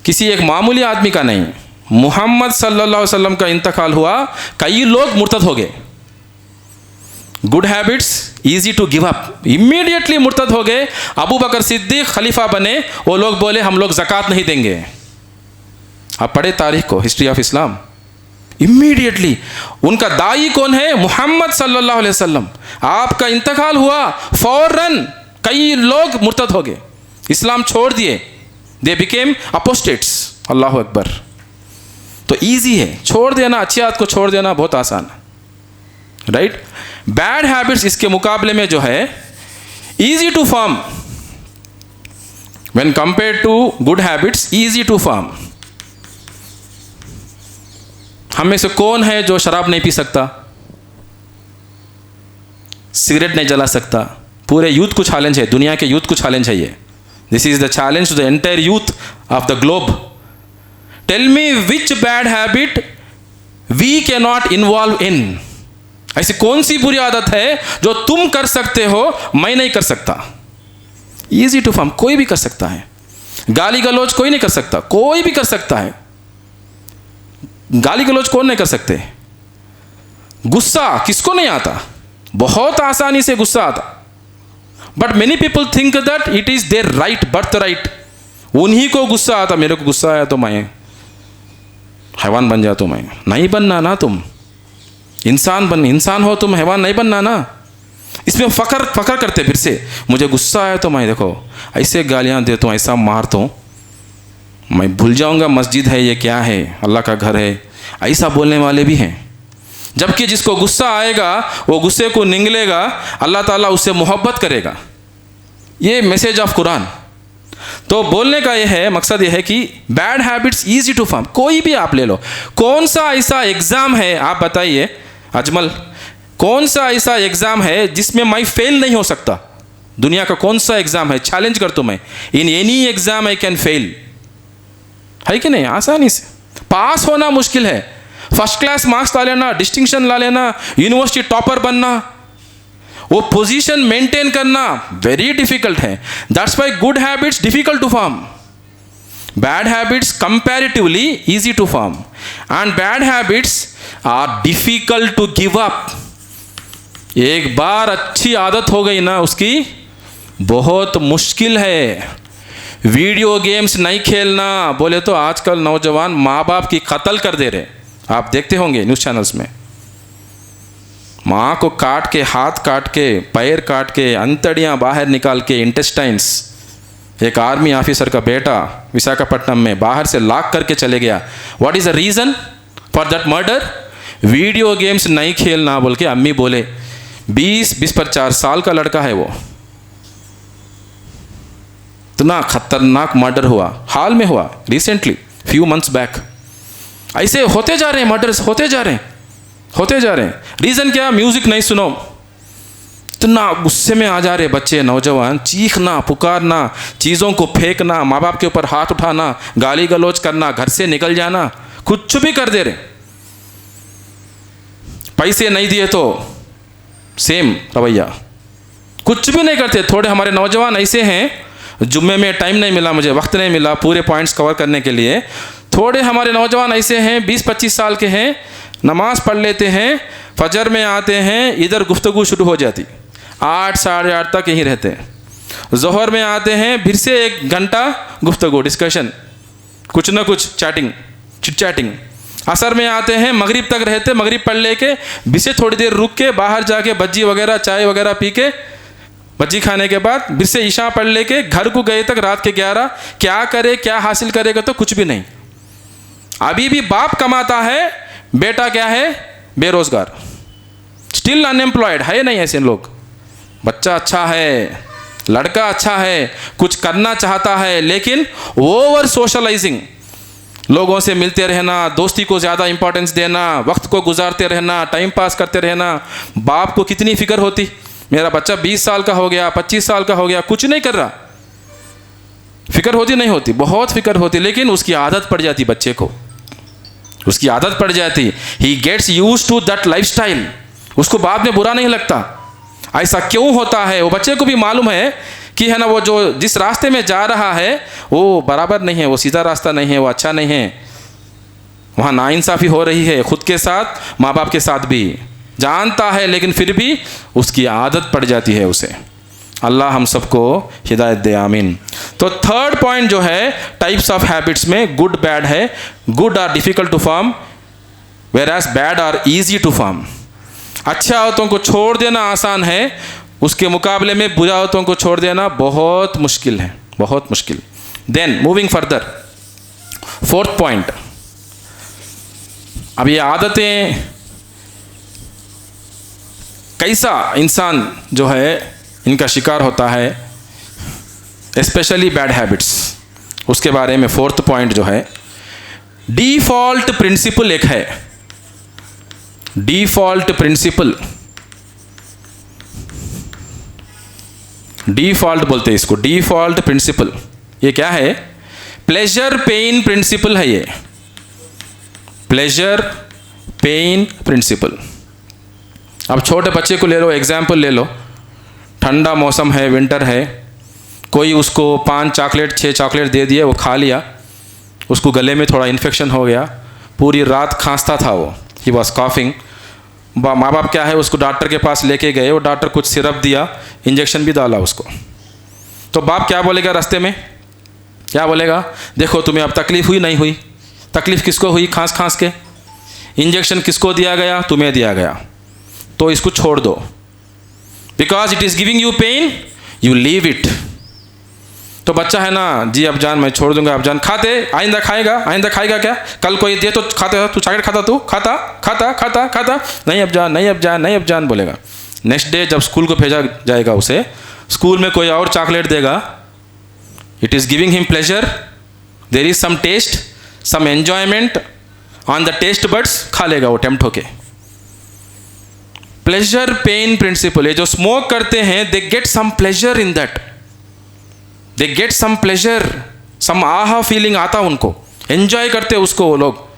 किसी एक मामूली आदमी का नहीं, मोहम्मद सल्लल्लाहु अलैहि वसल्लम का इंतकाल हुआ, कई लोग मुर्तद हो गए। Good habits easy to give up, immediately मुर्तद हो गए। अबू बकर सिद्दीक खलीफा बने, वो लोग बोले हम लोग ज़कात नहीं देंगे। आप पढ़े तारीख को, हिस्ट्री ऑफ इस्लाम। इमीडिएटली उनका दाई कौन है? मोहम्मद सल्लल्लाहु अलैहि वसल्लम। आपका इंतकाल हुआ, फौरन कई लोग मुर्तद हो गए, इस्लाम छोड़ दिए, दे बिकेम अपोस्टेट्स। अल्लाह अकबर। तो ईजी है छोड़ देना, अच्छी आदत को छोड़ देना बहुत आसान है, राइट। बैड हैबिट्स इसके मुकाबले में जो है easy to form, when compare to good habits, easy to form. हम में से कौन है जो शराब नहीं पी सकता, सिगरेट नहीं जला सकता? पूरे यूथ को चैलेंज है, दुनिया के यूथ को चैलेंज है ये। This is the challenge to the entire youth of the globe. Tell me which bad habit we can not involve in. ऐसी कौन सी बुरी आदत है जो तुम कर सकते हो, मैं नहीं कर सकता? ईजी टू फॉर्म, कोई भी कर सकता है। गाली गलौज कोई नहीं कर सकता, कोई भी कर सकता है। गाली गलौज कौन नहीं कर सकते? गुस्सा किसको नहीं आता? बहुत आसानी से गुस्सा आता। But many people think that it is their right, birth right. उन्हीं को गुस्सा आता, मेरे को गुस्सा आया तो मैं हैवान बन जा, तो मैं नहीं बनना ना, तुम इंसान हो, तुम हैवान नहीं बनना ना। इसमें फकर करते फिर से, मुझे गुस्सा आया तो मैं देखो ऐसे गालियां देता हूँ, ऐसा मारता हूँ, मैं भूल जाऊंगा मस्जिद है ये क्या है, अल्लाह का घर है, ऐसा बोलने वाले भी हैं। जबकि जिसको गुस्सा आएगा वो गुस्से को निगलेगा, अल्लाह ताला उससे मोहब्बत करेगा। ये मैसेज ऑफ कुरान। तो बोलने का ये है, मकसद ये है कि bad habits easy to form. कोई भी आप ले लो, कौन सा ऐसा एग्ज़ाम है, आप बताइए अजमल, कौन सा ऐसा एग्ज़ाम है जिसमें मैं फेल नहीं हो सकता? दुनिया का कौन सा एग्ज़ाम है? चैलेंज करता हूँ मैं, in any exam I can fail, है कि नहीं? आसानी से पास होना मुश्किल है, फर्स्ट क्लास मार्क्स ला लेना, डिस्टिंक्शन ला लेना, यूनिवर्सिटी टॉपर बनना, वो पोजीशन मेंटेन करना वेरी डिफिकल्ट है। That's why good habits difficult to form, bad habits comparatively easy to form, and bad habits are difficult to give up. एक बार अच्छी आदत हो गई ना उसकी, बहुत मुश्किल है। वीडियो गेम्स नहीं खेलना बोले तो आजकल नौजवान माँ बाप की कत्ल कर दे रहे, आप देखते होंगे न्यूज़ चैनल्स में। माँ को काट के, हाथ काट के, पैर काट के, अंतड़ियाँ बाहर निकाल के, इंटेस्टाइन्स। एक आर्मी ऑफिसर का बेटा विशाखापट्टनम में बाहर से लाक करके चले गया। What is the reason for that murder? Video games नहीं खेलना बोल के अम्मी बोले। 20 पर 4 साल का लड़का है वो। इतना खतरनाक मर्डर हुआ, हाल में हुआ, रिसेंटली, फ्यू मंथ्स बैक। ऐसे होते जा रहे हैं, मर्डर्स होते जा रहे हैं। रीज़न क्या? म्यूज़िक नहीं सुनो, इतना गुस्से में आ जा रहे बच्चे, नौजवान, चीखना, पुकारना, चीज़ों को फेंकना, माँ बाप के ऊपर हाथ उठाना, गाली गलौज करना, घर से निकल जाना, कुछ भी कर दे रहे। पैसे नहीं दिए तो सेम रवैया, कुछ भी नहीं करते। थोड़े हमारे नौजवान ऐसे हैं, जुम्मे में टाइम नहीं मिला, मुझे वक्त नहीं मिला पूरे पॉइंट्स कवर करने के लिए। थोड़े हमारे नौजवान ऐसे हैं, 20-25 साल के हैं, नमाज पढ़ लेते हैं, फजर में आते हैं, इधर गुफ्तगू शुरू हो जाती, 8 साढ़े 8 तक यहीं रहते हैं। ज़ोहर में आते हैं, फिर से 1 घंटा गुफ्तगू, डिस्कशन, कुछ ना कुछ चैटिंग, चिट चैटिंग। असर में आते हैं, मगरिब तक रहते, मगरिब पढ़ लेके फिर से थोड़ी देर रुक के बाहर जाके बज्जी वगैरह, चाय वगैरह पी के, बज्जी खाने के बाद फिर से ईशा पढ़ लेके घर को गए तक रात के 11। क्या करे, क्या हासिल करेगा? तो कुछ भी नहीं। अभी भी बाप कमाता है, बेटा क्या है? बेरोजगार, स्टिल अनएम्प्लॉयड है। नहीं ऐसे लोग, बच्चा अच्छा है, लड़का अच्छा है, कुछ करना चाहता है, लेकिन ओवर सोशलाइजिंग, लोगों से मिलते रहना, दोस्ती को ज़्यादा इंपॉर्टेंस देना, वक्त को गुजारते रहना, टाइम पास करते रहना। बाप को कितनी फिक्र होती, मेरा बच्चा 20 साल का हो गया, 25 साल का हो गया, कुछ नहीं कर रहा। फिक्र होती नहीं होती? बहुत फिक्र होती, लेकिन उसकी आदत पड़ जाती, बच्चे को उसकी आदत पड़ जाती। He gets used to that lifestyle. उसको बाद में बुरा नहीं लगता। ऐसा क्यों होता है? वो बच्चे को भी मालूम है कि है ना, वो जो जिस रास्ते में जा रहा है वो बराबर नहीं है, वो सीधा रास्ता नहीं है, वो अच्छा नहीं है, वहाँ नाइंसाफ़ी हो रही है, खुद के साथ, माँ बाप के साथ भी जानता है, लेकिन फिर भी उसकी आदत पड़ जाती है उसे। अल्लाह हम सबको हिदायत दे, आमीन। तो थर्ड पॉइंट जो है टाइप्स ऑफ हैबिट्स में, गुड बैड है। Good are difficult to form, whereas bad are easy to form. अच्छे आदतों को छोड़ देना आसान है, उसके मुकाबले में बुरी आदतों को छोड़ देना बहुत मुश्किल है, बहुत मुश्किल। Then moving further, fourth point. अब ये आदतें कैसा इंसान जो है इनका शिकार होता है, स्पेशली बैड हैबिट्स, उसके बारे में फोर्थ पॉइंट जो है, डिफॉल्ट प्रिंसिपल एक है। डिफॉल्ट प्रिंसिपल, डिफॉल्ट बोलते हैं इसको, डिफॉल्ट प्रिंसिपल। ये क्या है? प्लेजर पेन प्रिंसिपल है ये, प्लेजर पेन प्रिंसिपल। अब छोटे बच्चे को ले लो, एग्जाम्पल ले लो, ठंडा मौसम है, विंटर है, कोई उसको 5 चॉकलेट 6 चॉकलेट दे दिए, वो खा लिया, उसको गले में थोड़ा इन्फेक्शन हो गया, पूरी रात खांसता था वो, ही वॉज कॉफिंग। माँ बाप क्या है, उसको डॉक्टर के पास लेके गए, वो डॉक्टर कुछ सिरप दिया, इंजेक्शन भी डाला उसको। तो बाप क्या बोलेगा रास्ते में? क्या बोलेगा? देखो तुम्हें अब तकलीफ हुई नहीं हुई? तकलीफ किसको हुई? खांस खांस के। इंजेक्शन किसको दिया गया? तुम्हें दिया गया। तो इसको छोड़ दो, because it is giving you pain, you leave it. तो बच्चा है ना, जी अब जान मैं छोड़ दूंगा, अब जान खाते, आइंदा खाएगा क्या, कल कोई दे तो खाता, तू चॉकलेट खाता, तू खाता खाता खाता खाता, नहीं अब जान, नहीं अब जान, नहीं अब जान बोलेगा। नेक्स्ट डे जब स्कूल को भेजा जाएगा उसे, स्कूल में कोई और चॉकलेट देगा, it is giving him pleasure, there is some taste, some enjoyment on the taste buds, खा लेगा वो टेम्प्ट होके। प्लेजर पेन प्रिंसिपल है, जो स्मोक करते हैं they get some pleasure in that, they get some pleasure, some आहा feeling आता उनको, एंजॉय करते उसको वो लोग।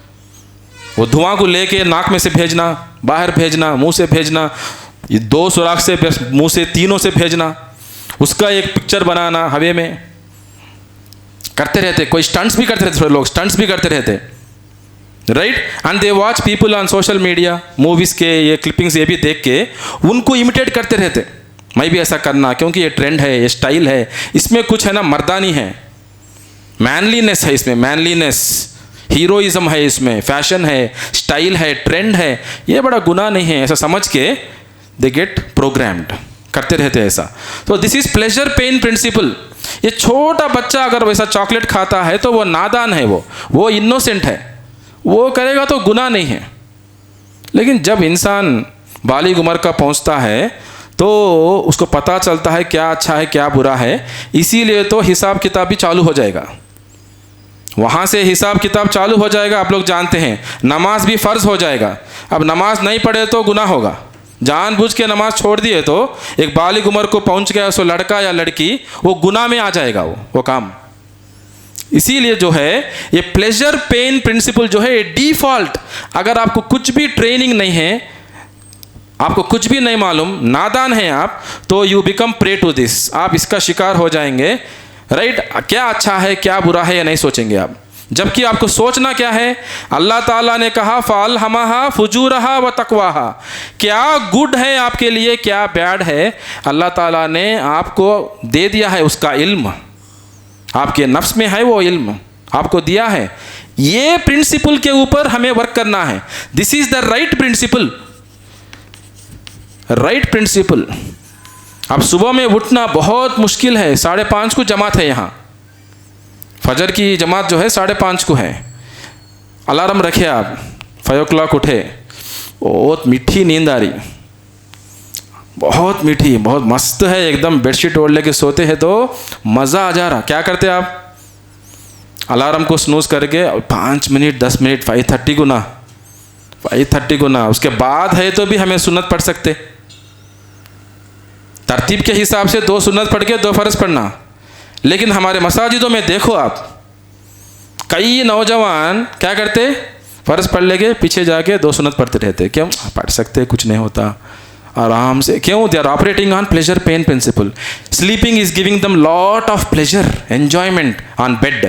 वो धुआं को लेके नाक में से भेजना, बाहर भेजना, मुंह से भेजना, ये 2 सुराख से, मुंह से 3 से भेजना, उसका एक पिक्चर बनाना हवे में करते रहते। कोई स्टंट्स भी करते रहते, थोड़े लोग स्टंट्स भी करते रहते, right. And they watch people on social media, movies के ये क्लिपिंग्स ये भी देख के उनको इमिटेट करते रहते, मैं भी ऐसा करना, क्योंकि ये ट्रेंड है, ये स्टाइल है, इसमें कुछ है ना मर्दानी है, मैनलीनेस है इसमें, मैनलीनेस, हीरोइज्म है इसमें, फैशन है, स्टाइल है, ट्रेंड है, ये बड़ा गुनाह नहीं है ऐसा समझ के दे गेट प्रोग्राम्ड करते रहते ऐसा। तो this is pleasure pain principle. ये छोटा बच्चा अगर वैसा चॉकलेट खाता है तो वो नादान है, वो इनोसेंट है, वो करेगा तो गुनाह नहीं है। लेकिन जब इंसान बालिग उम्र का पहुंचता है तो उसको पता चलता है क्या अच्छा है क्या बुरा है, इसीलिए तो हिसाब किताब भी चालू हो जाएगा, वहाँ से हिसाब किताब चालू हो जाएगा। आप लोग जानते हैं नमाज भी फ़र्ज़ हो जाएगा। अब नमाज नहीं पढ़े तो गुनाह होगा, जानबूझ के नमाज छोड़ दिए तो एक बालिग उम्र को पहुँच गया सो लड़का या लड़की, वो गुनाह में आ जाएगा वो काम। इसीलिए जो है ये प्लेजर पेन प्रिंसिपल जो है ये डिफ़ॉल्ट, अगर आपको कुछ भी ट्रेनिंग नहीं है, आपको कुछ भी नहीं मालूम, नादान हैं आप, तो you become prey to this, आप इसका शिकार हो जाएंगे, राइट। क्या अच्छा है क्या बुरा है ये नहीं सोचेंगे आप, जबकि आपको सोचना क्या है, अल्लाह ताला ने कहा फ़अल्हमहा फुजूरहा व तक़वाहा, क्या गुड है आपके लिए क्या बैड है, अल्लाह ताला ने आपको दे दिया है उसका इल्म, आपके नफ्स में है वो इल्म आपको दिया है। ये प्रिंसिपल के ऊपर हमें वर्क करना है। This is the right principle, right principle. अब सुबह में उठना बहुत मुश्किल है, 5:30 को जमात है यहाँ, फजर की जमात जो है 5:30 को है। अलार्म रखे आप, 5 o'clock उठे, बहुत मीठी नींद आ रही, बहुत मीठी, बहुत मस्त है एकदम, बेडशीट ओढ़ लेके सोते हैं तो मज़ा आ जा रहा। क्या करते आप, अलार्म को स्नूज करके 5 मिनट 10 मिनट 5:30 को ना, 5:30 को ना, उसके बाद है तो भी हमें सुन्नत पढ़ सकते, तरतीब के हिसाब से 2 सुन्नत पढ़ के 2 फ़र्ज़ पढ़ना। लेकिन हमारे मसाजिदों में देखो आप, कई नौजवान क्या करते, फ़र्ज़ पढ़ लेके पीछे जाके 2 सुन्नत पढ़ते रहते। क्यों, पढ़ सकते, कुछ नहीं होता, आराम से। क्यों, they are operating on pleasure pain principle. Sleeping is giving them lot of pleasure enjoyment on bed,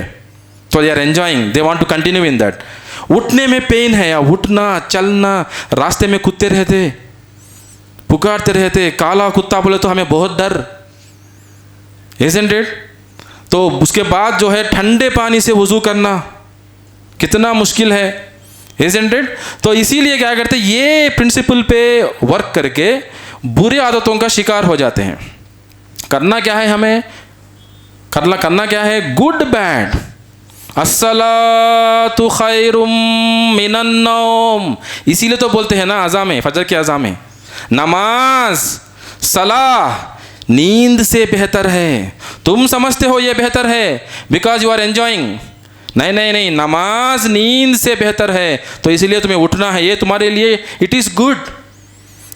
तो they are enjoying, they want to continue in that. उठने में पेन है, या उठना चलना, रास्ते में कुत्ते रहते पुकारते रहते, काला कुत्ता बोले तो हमें बहुत डर, isn't it? तो उसके बाद जो है ठंडे पानी से वज़ू करना कितना मुश्किल है, isn't it? तो इसीलिए क्या करते, ये प्रिंसिपल पे वर्क करके बुरी आदतों का शिकार हो जाते हैं। करना क्या है हमें, करना क्या है, गुड बैड, अस्सलातु खैरुम मिनन नौम, इसीलिए तो बोलते हैं ना अज़ा में, फजर की अज़ा में, नमाज सलाह नींद से बेहतर है। तुम समझते हो ये बेहतर है बिकॉज यू आर एंजॉइंग, नहीं, नमाज नींद से बेहतर है, तो इसलिए तुम्हें उठना है, ये तुम्हारे लिए इट इज़ गुड,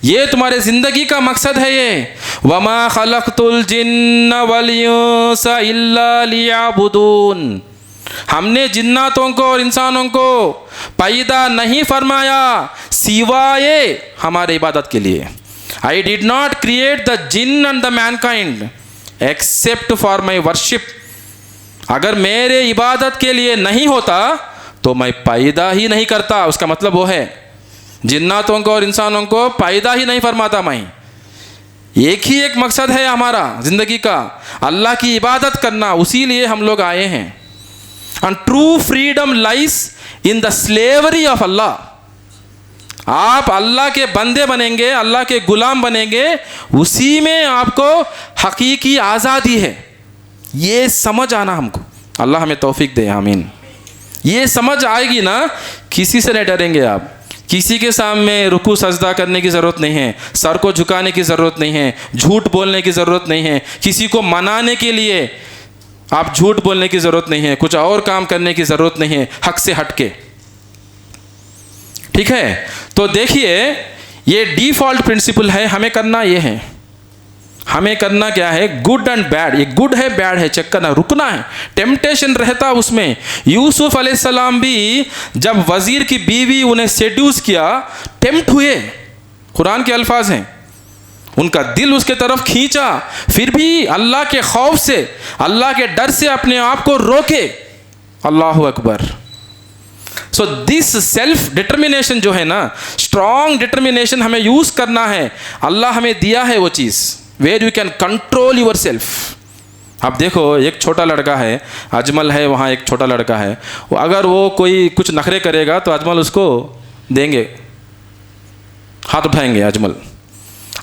ये तुम्हारे ज़िंदगी का मकसद है। ये वमा खलक़तुल जिन्न वल इंसा इल्ला लियअबुदून, हमने जिन्नातों को और इंसानों को पैदा नहीं फरमाया सिवाय हमारे इबादत के लिए। I did not create the jinn and the mankind except for my worship. अगर मेरे इबादत के लिए नहीं होता तो मैं पैदा ही नहीं करता, उसका मतलब वो है जिन्नातों को और इंसानों को पैदा ही नहीं फरमाता मैं। एक ही एक मकसद है हमारा ज़िंदगी का, अल्लाह की इबादत करना, उसी लिए हम लोग आए हैं। And true freedom lies in the slavery of Allah. आप अल्लाह के बंदे बनेंगे, अल्लाह के गुलाम बनेंगे, उसी में आपको हकीकी आज़ादी है। ये समझ आना हमको, अल्लाह हमें तौफीक दे, आमीन। ये समझ आएगी ना, किसी से नहीं डरेंगे आप, किसी के सामने रुकू सजदा करने की ज़रूरत नहीं है, सर को झुकाने की ज़रूरत नहीं है, झूठ बोलने की ज़रूरत नहीं है, किसी को मनाने के लिए आप झूठ बोलने की ज़रूरत नहीं है, कुछ और काम करने की ज़रूरत नहीं है हक से हटके, ठीक है। तो देखिए ये डिफ़ॉल्ट प्रिंसिपल है, हमें करना ये है, हमें करना क्या है, गुड एंड बैड, ये गुड है बैड है चेक करना, रुकना है। टेम्पटेशन रहता उसमें। यूसुफ अलैहिस्सलाम भी जब वजीर की बीवी उन्हें सेड्यूस किया, टेम्प्ट हुए, कुरान के अल्फाज हैं, उनका दिल उसके तरफ खींचा, फिर भी अल्लाह के खौफ से, अल्लाह के डर से अपने आप को रोके। अल्लाहु Akbar. So this self determination जो है ना, स्ट्रॉन्ग डिटर्मिनेशन हमें यूज करना है। अल्लाह हमें दिया है वो चीज़, where you can control yourself. अब देखो एक छोटा लड़का है, अजमल है, वहाँ एक छोटा लड़का है, अगर वो कोई कुछ नखरे करेगा तो अजमल उसको देंगे, हाथ उठाएंगे अजमल।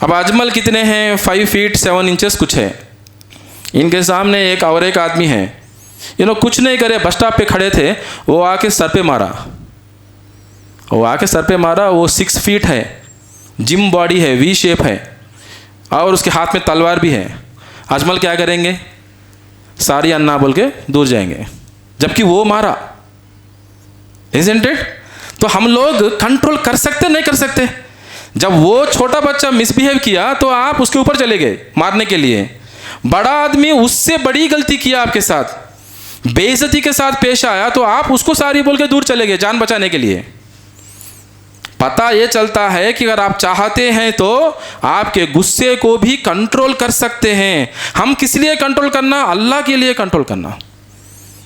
अब अजमल कितने हैं, 5 फीट 7 इंचेस कुछ है, इनके सामने एक और एक आदमी है, कुछ नहीं करे, बस स्टॉप पे खड़े थे, वो आके सर पे मारा, वो 6 फीट है, जिम बॉडी है, वी शेप है, और उसके हाथ में तलवार भी है। अजमल क्या करेंगे, सारी अन्ना बोल के दूर जाएंगे, जबकि वो मारा। Isn't it? तो हम लोग कंट्रोल कर सकते नहीं कर सकते? जब वो छोटा बच्चा मिसबिहेव किया तो आप उसके ऊपर चले गए मारने के लिए, बड़ा आदमी उससे बड़ी गलती किया आपके साथ, बेइज्जती के साथ पेश आया, तो आप उसको सारी बोल के दूर चले गए जान बचाने के लिए। पता ये चलता है कि अगर आप चाहते हैं तो आपके गुस्से को भी कंट्रोल कर सकते हैं। हम किस लिए कंट्रोल करना, अल्लाह के लिए कंट्रोल करना,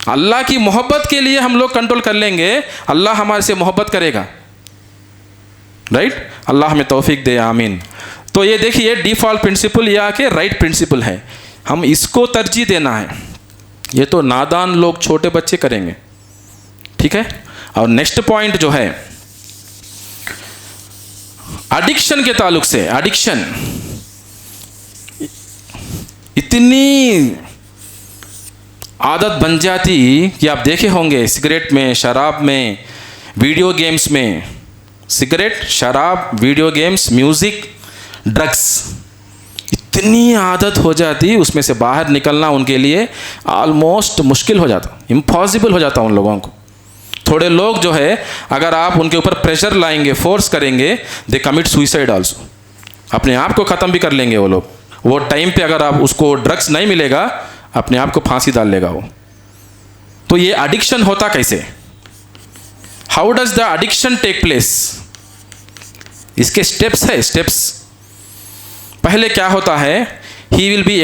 अल्लाह की मोहब्बत के लिए हम लोग कंट्रोल कर लेंगे, अल्लाह हमारे से मोहब्बत करेगा, राइट। अल्लाह हमें तौफीक दे, आमीन। तो ये देखिए डिफ़ॉल्ट प्रिंसिपल या के राइट प्रिंसिपल है, हम इसको तरजीह देना है। ये तो नादान लोग, छोटे बच्चे करेंगे, ठीक है। और नेक्स्ट पॉइंट जो है एडिक्शन के ताल्लुक से, एडिक्शन इतनी आदत बन जाती कि आप देखे होंगे सिगरेट में, शराब में, वीडियो गेम्स में, सिगरेट, शराब, वीडियो गेम्स, म्यूज़िक, ड्रग्स, इतनी आदत हो जाती, उसमें से बाहर निकलना उनके लिए ऑलमोस्ट मुश्किल हो जाता, इम्पॉसिबल हो जाता उन लोगों को। थोड़े लोग जो है अगर आप उनके ऊपर प्रेशर लाएंगे, फोर्स करेंगे, दे कमिट सुइसाइड आल्सो, अपने आप को ख़त्म भी कर लेंगे वो लोग। वो टाइम पे अगर आप उसको ड्रग्स नहीं मिलेगा, अपने आप को फांसी डाल लेगा वो। तो ये एडिक्शन होता कैसे, how does the addiction take place, इसके स्टेप्स है, स्टेप्स। पहले क्या होता है, he will be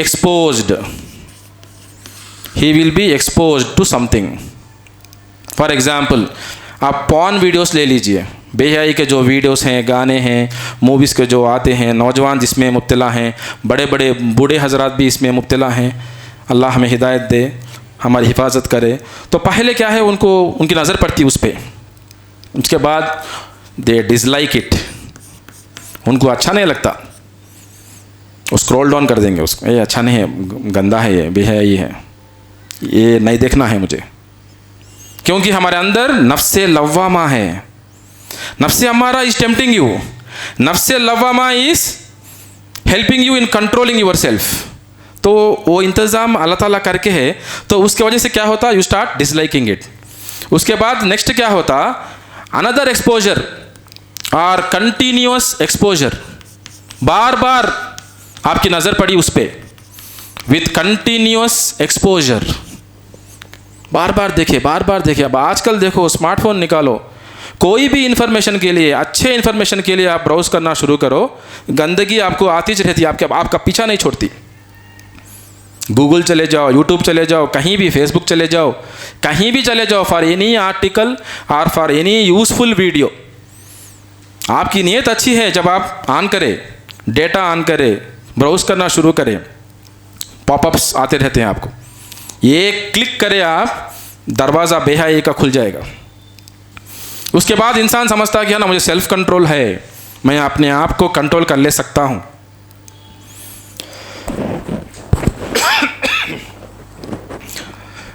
exposed to something. For example आप पॉर्न वीडियोस ले लीजिए, बेहयाई के जो वीडियोस हैं, गाने हैं, मूवीज़ के जो आते हैं, नौजवान जिसमें मुब्तला हैं, बड़े बड़े बूढ़े हजरात भी इसमें मुब्तला हैं। अल्लाह हमें हिदायत दे, हमारी हिफाजत करे। तो पहले क्या है, उनको उनकी नज़र पड़ती उस पर, उसके बाद दे डिसलाइक इट, उनको अच्छा नहीं लगता, वो स्क्रॉल डाउन कर देंगे उसको, ये अच्छा नहीं है, गंदा है, ये बेहयाई है, ये नहीं देखना है मुझे। क्योंकि हमारे अंदर नफ्से लव्वामा है, नफ्से अम्मारा इज टेम्पटिंग यू, नफ्से लव्वामा is helping you in controlling yourself. तो वो इंतज़ाम अल्लाह ताला करके है, तो उसके वजह से क्या होता, यू स्टार्ट डिसलाइकिंग इट। उसके बाद नेक्स्ट क्या होता, अनदर एक्सपोजर और कंटिन्यूअस एक्सपोजर, बार बार आपकी नज़र पड़ी उस पर, विथ कंटिन्यूअस एक्सपोजर, बार बार देखे, बार बार देखे। अब आजकल देखो स्मार्टफोन निकालो, कोई भी इंफॉर्मेशन के लिए, अच्छे इंफॉर्मेशन के लिए आप ब्राउज करना शुरू करो, गंदगी आपको आती रहती है, आपका पीछा नहीं छोड़ती। गूगल चले जाओ, यूट्यूब चले जाओ, कहीं भी फेसबुक चले जाओ, कहीं भी चले जाओ, फॉर एनी आर्टिकल और फॉर एनी यूजफुल वीडियो। आपकी नीयत अच्छी है, जब आप ऑन करें, डेटा ऑन करें, ब्राउज करना शुरू करें, पॉपअप्स आते रहते हैं आपको, ये क्लिक करें आप, दरवाज़ा बेहयाई का खुल जाएगा। उसके बाद इंसान समझता है कि ना मुझे सेल्फ कंट्रोल है, मैं अपने आप को कंट्रोल कर ले सकता हूँ।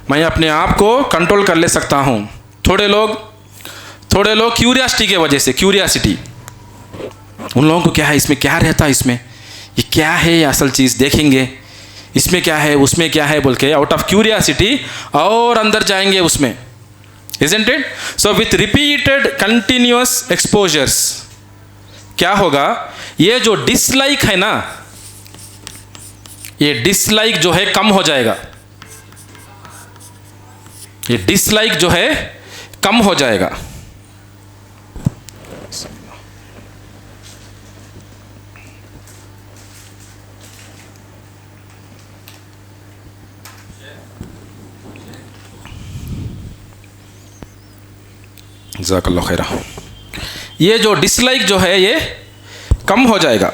मैं अपने आप को कंट्रोल कर ले सकता हूँ। थोड़े लोग क्यूरियासिटी के वजह से, क्यूरियासिटी, उन लोगों को क्या है, इसमें क्या रहता है, इसमें ये क्या है, ये असल चीज़ देखेंगे, इसमें क्या है, उसमें क्या है बोल के आउट ऑफ क्यूरियासिटी और अंदर जाएंगे उसमें, isn't it? So with repeated continuous exposures क्या होगा, ये जो डिसलाइक है ना, ये डिसलाइक जो है कम हो जाएगा, ये डिसलाइक जो है कम हो जाएगा। जज़ाकल्लाह खैरा। ये जो डिसलाइक जो है ये कम हो जाएगा।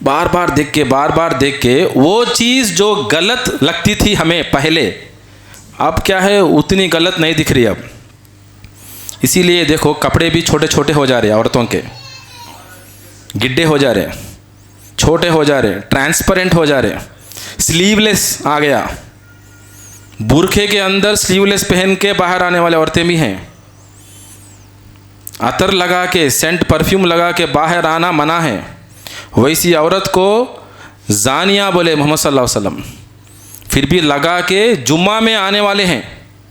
बार बार देख के वो चीज़ जो गलत लगती थी हमें पहले, अब क्या है उतनी गलत नहीं दिख रही अब। इसीलिए देखो कपड़े भी छोटे छोटे हो जा रहे हैं, औरतों के गिड्ढे हो जा रहे हैं, छोटे हो जा रहे हैं, ट्रांसपेरेंट हो जा रहे हैं, स्लीवलेस आ गया, बुरखे के अंदर स्लीवलेस पहन के बाहर आने वाले औरतें भी हैं, अतर लगा के, सेंट परफ्यूम लगा के बाहर आना मना है। वैसी औरत को जानिया बोले मोहम्मद सल्लल्लाहु अलैहि वसल्लम, फिर भी लगा के जुम्मा में आने वाले हैं।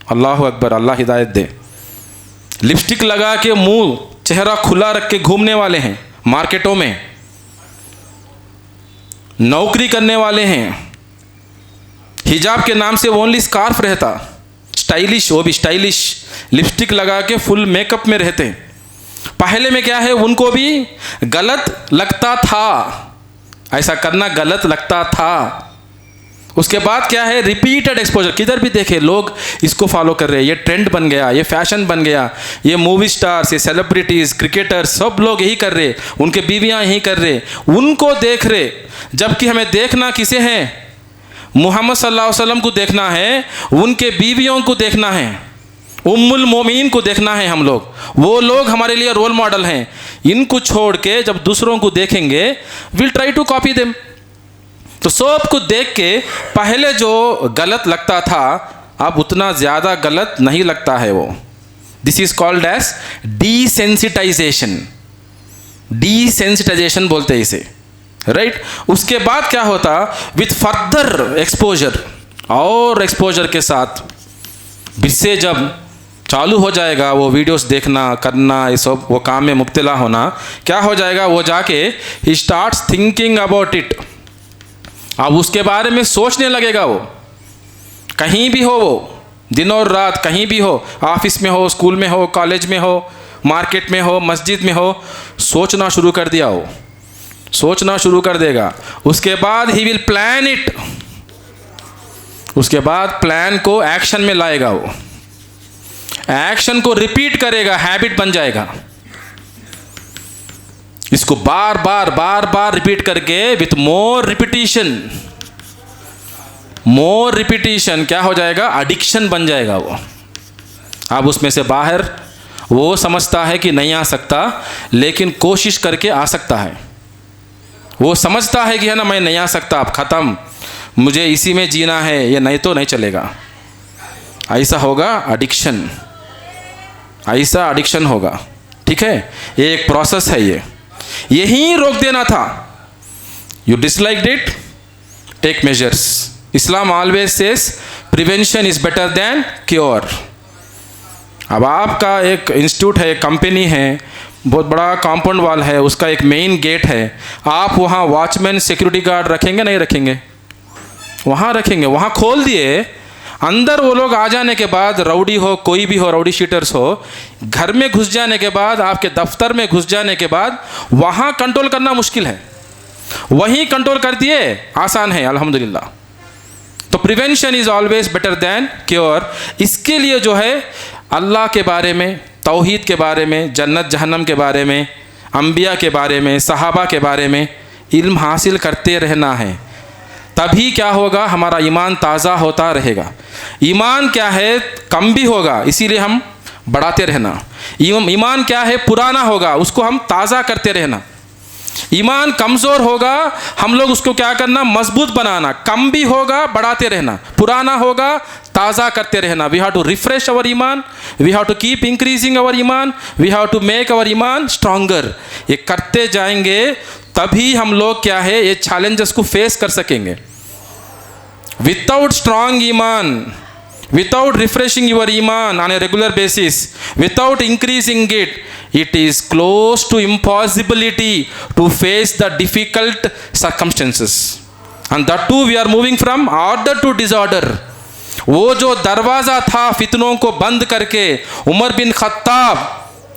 अल्लाह अकबर, अल्लाह हिदायत दे। लिपस्टिक लगा के मुंह चेहरा खुला रख के घूमने वाले हैं, मार्केटों में नौकरी करने वाले हैं, हिजाब के नाम से ओनली स्कार्फ रहता, स्टाइलिश, वो भी स्टाइलिश लिपस्टिक लगा के फुल मेकअप में रहते हैं। पहले में क्या है, उनको भी गलत लगता था, ऐसा करना गलत लगता था। उसके बाद क्या है, रिपीटेड एक्सपोजर, किधर भी देखे लोग इसको फॉलो कर रहे हैं, ये ट्रेंड बन गया, ये फैशन बन गया, ये मूवी स्टार्स, ये सेलिब्रिटीज़, क्रिकेटर्स, सब लोग यही कर रहे, उनके बीवियां यही कर रहे, उनको देख रहे। जबकि हमें देखना किसे है, मुहम्मद सल्लल्लाहु अलैहि वसल्लम को देखना है, उनके बीवियों को देखना है, उम्मुल मोमिनीन को देखना है हम लोग। वो लोग हमारे लिए रोल मॉडल हैं। इनको छोड़ के जब दूसरों को देखेंगे, will try to copy them. तो सब को देख के पहले जो गलत लगता था अब उतना ज़्यादा गलत नहीं लगता है वो। दिस इज कॉल्ड एज डीसेंसिटाइजेशन, डीसेंसिटाइजेशन बोलते हैं इसे, राइट। उसके बाद क्या होता, विथ फर्दर एक्सपोजर, और एक्सपोजर के साथ इससे जब चालू हो जाएगा वो वीडियोस देखना करना, ये सब वो काम में मुब्तला होना, क्या हो जाएगा, वो जाके he starts thinking about it. अब उसके बारे में सोचने लगेगा वो, कहीं भी हो वो, दिन और रात कहीं भी हो, ऑफिस में हो, स्कूल में हो, कॉलेज में हो, मार्केट में हो, मस्जिद में हो, सोचना शुरू कर दिया वो, सोचना शुरू कर देगा। उसके बाद ही विल प्लान इट, उसके बाद प्लान को एक्शन में लाएगा वो, एक्शन को रिपीट करेगा, हैबिट बन जाएगा। इसको बार बार रिपीट करके विथ मोर रिपीटिशन क्या हो जाएगा, एडिक्शन बन जाएगा वो। अब उसमें से बाहर वो समझता है कि नहीं आ सकता, लेकिन कोशिश करके आ सकता है। वो समझता है कि है ना, मैं नहीं आ सकता, अब ख़त्म, मुझे इसी में जीना है, ये नहीं तो नहीं चलेगा। ऐसा होगा एडिक्शन, ऐसा एडिक्शन होगा। ठीक है, ये एक प्रोसेस है, ये यही रोक देना था। You disliked it, take measures. Islam always says prevention is better than cure. अब आपका एक इंस्टीट्यूट है, एक कंपनी है, बहुत बड़ा कंपाउंड वॉल है, उसका एक मेन गेट है, आप वहाँ वॉचमैन सिक्योरिटी गार्ड रखेंगे नहीं रखेंगे? वहाँ रखेंगे। वहाँ खोल दिए, अंदर वो लोग आ जाने के बाद, राउडी हो, कोई भी हो, राउडी शीटर्स हो, घर में घुस जाने के बाद, आपके दफ्तर में घुस जाने के बाद, वहाँ कंट्रोल करना मुश्किल है, वहीं कंट्रोल कर दिए आसान है, अल्हम्दुलिल्लाह। तो prevention is always better than cure. इसके लिए जो है अल्लाह के बारे में, तौहीद के बारे में, जन्नत जहन्नम के बारे में, अंबिया के बारे में, सहाबा के बारे में इल्म हासिल करते रहना है। तभी क्या होगा, हमारा ईमान ताज़ा होता रहेगा। ईमान क्या है, कम भी होगा, इसीलिए हम बढ़ाते रहना। ईमान क्या है, पुराना होगा, उसको हम ताज़ा करते रहना। ईमान कमज़ोर होगा, हम लोग उसको क्या करना, मजबूत बनाना। कम भी होगा, बढ़ाते रहना। पुराना होगा, ताज़ा करते रहना। We have to refresh our ईमान, we have to keep increasing our ईमान, we have to make our ईमान स्ट्रॉन्गर। ये करते जाएंगे तभी हम लोग क्या है, ये चैलेंजेस को फेस कर सकेंगे। विदाउट स्ट्रॉन्ग ईमान, without refreshing your iman on a regular basis, without increasing it, it is close to impossibility to face the difficult circumstances. And that too we are moving from order to disorder. वो जो दरवाज़ा था फितनों को बंद करके, Umar bin Khattab,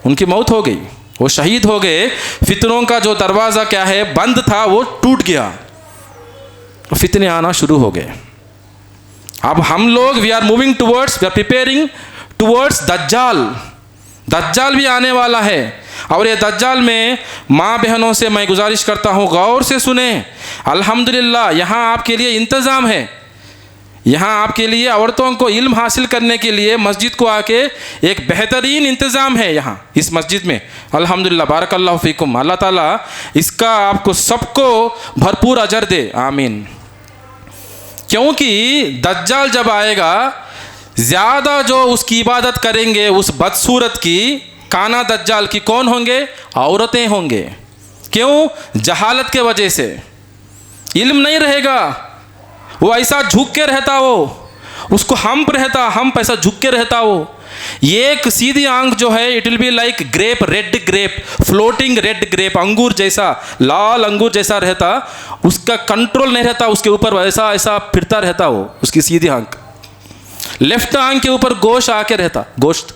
उनकी मौत हो गई, वो शहीद हो गए। फितनों का जो दरवाज़ा क्या है बंद था, वो टूट गया, फितने आना शुरू हो गए। अब हम लोग we are moving towards, we are preparing towards दज्जाल। दज्जाल भी आने वाला है। और ये दज्जाल में माँ बहनों से मैं गुजारिश करता हूँ, गौर से सुने। अल्हम्दुलिल्लाह यहाँ आपके लिए इंतज़ाम है। यहाँ आपके लिए औरतों को इल्म हासिल करने के लिए मस्जिद को आके एक बेहतरीन इंतज़ाम है यहाँ इस मस्जिद में। अल्हम्दुलिल्लाह, बारकल्लाहु फ़ीकुम। अल्लाह ताला इसका आपको सबको भरपूर अजर दे, आमीन। क्योंकि दज्जाल जब आएगा, ज़्यादा जो उसकी इबादत करेंगे उस बदसूरत की, काना दज्जाल की, कौन होंगे? औरतें होंगे। क्यों? जहालत के वजह से। इल्म नहीं रहेगा, वो ऐसा झुक के रहता, वो उसको हम रहता, हम पैसा झुक के रहता। वो एक सीधी आंख जो है, it will be like grape, red grape, floating red grape, अंगूर जैसा, लाल अंगूर जैसा रहता। उसका कंट्रोल नहीं रहता उसके ऊपर, ऐसा ऐसा फिरता रहता वो, उसकी सीधी आंख। लेफ्ट आंख के ऊपर गोश्त आके रहता, गोश्त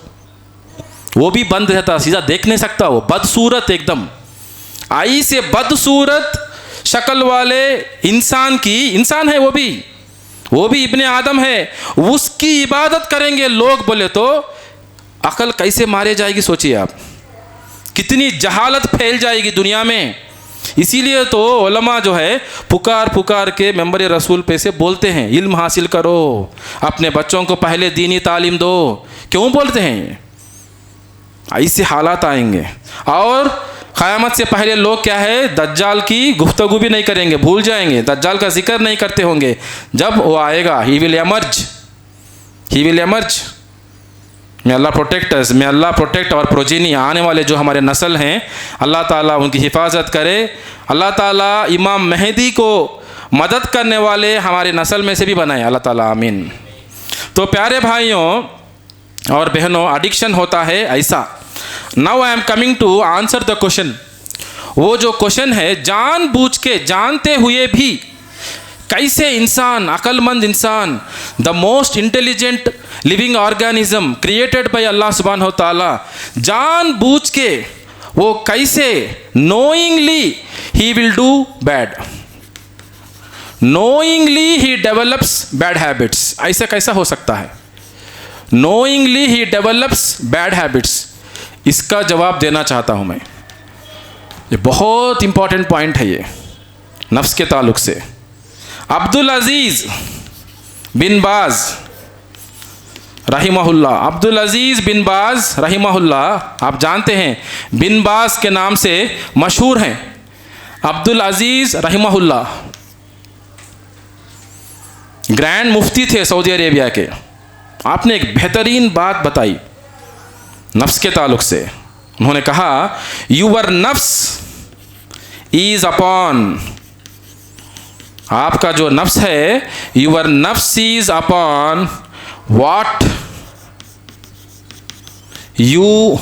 वो भी बंद रहता, सीधा देख नहीं सकता वो, बदसूरत एकदम। आई से बदसूरत शक्ल वाले इंसान की, इंसान है वो भी इब्ने आदम है, उसकी इबादत करेंगे लोग बोले तो अकल कैसे मारे जाएगी? सोचिए आप, कितनी जहालत फैल जाएगी दुनिया में। इसीलिए तो उलमा जो है पुकार पुकार के मेंबर रसूल पे से बोलते हैं, इल्म हासिल करो, अपने बच्चों को पहले दीनी तालीम दो। क्यों बोलते हैं? ऐसे हालात आएंगे। और क़यामत से पहले लोग क्या है, दज्जाल की गुफ्तगू भी नहीं करेंगे, भूल जाएंगे, दज्जाल का जिक्र नहीं करते होंगे। जब वो आएगा, he will emerge. May Allah protect us, may Allah protect और प्रोजिनी। आने वाले जो हमारे नस्ल हैं, अल्लाह ताला उनकी हिफाजत करे। अल्लाह ताला इमाम मेहदी को मदद करने वाले हमारे नस्ल में से भी बनाए, अल्लाह ताला, आमीन। तो प्यारे भाइयों और बहनों, एडिक्शन होता है ऐसा। Now I am coming to answer the question. वो जो क्वेश्चन है, जानबूझ के, जानते हुए भी कैसे इंसान, अक्लमंद इंसान, the most intelligent living organism created by Allah सुब्हानहू तआला, जानबूझ के वो कैसे knowingly he will do bad, knowingly he develops bad habits. ऐसा कैसा हो सकता है? Knowingly he develops bad habits. इसका जवाब देना चाहता हूं मैं। ये बहुत इंपॉर्टेंट पॉइंट है ये नफ्स के ताल्लुक से। अब्दुल अजीज़ बिन बाज रहिमहुल्लाह, अब्दुल अजीज़ बिन बाज रहिमहुल्लाह, आप जानते हैं बिन बाज के नाम से मशहूर हैं। अब्दुल अजीज़ रहिमहुल्लाह ग्रैंड मुफ्ती थे सऊदी अरेबिया के। आपने एक बेहतरीन बात बताई नफ्स के ताल्लुक से। उन्होंने कहा, यूवर नफ्स इज अपॉन, आपका जो नफ्स है, यूवर नफ्स is upon what you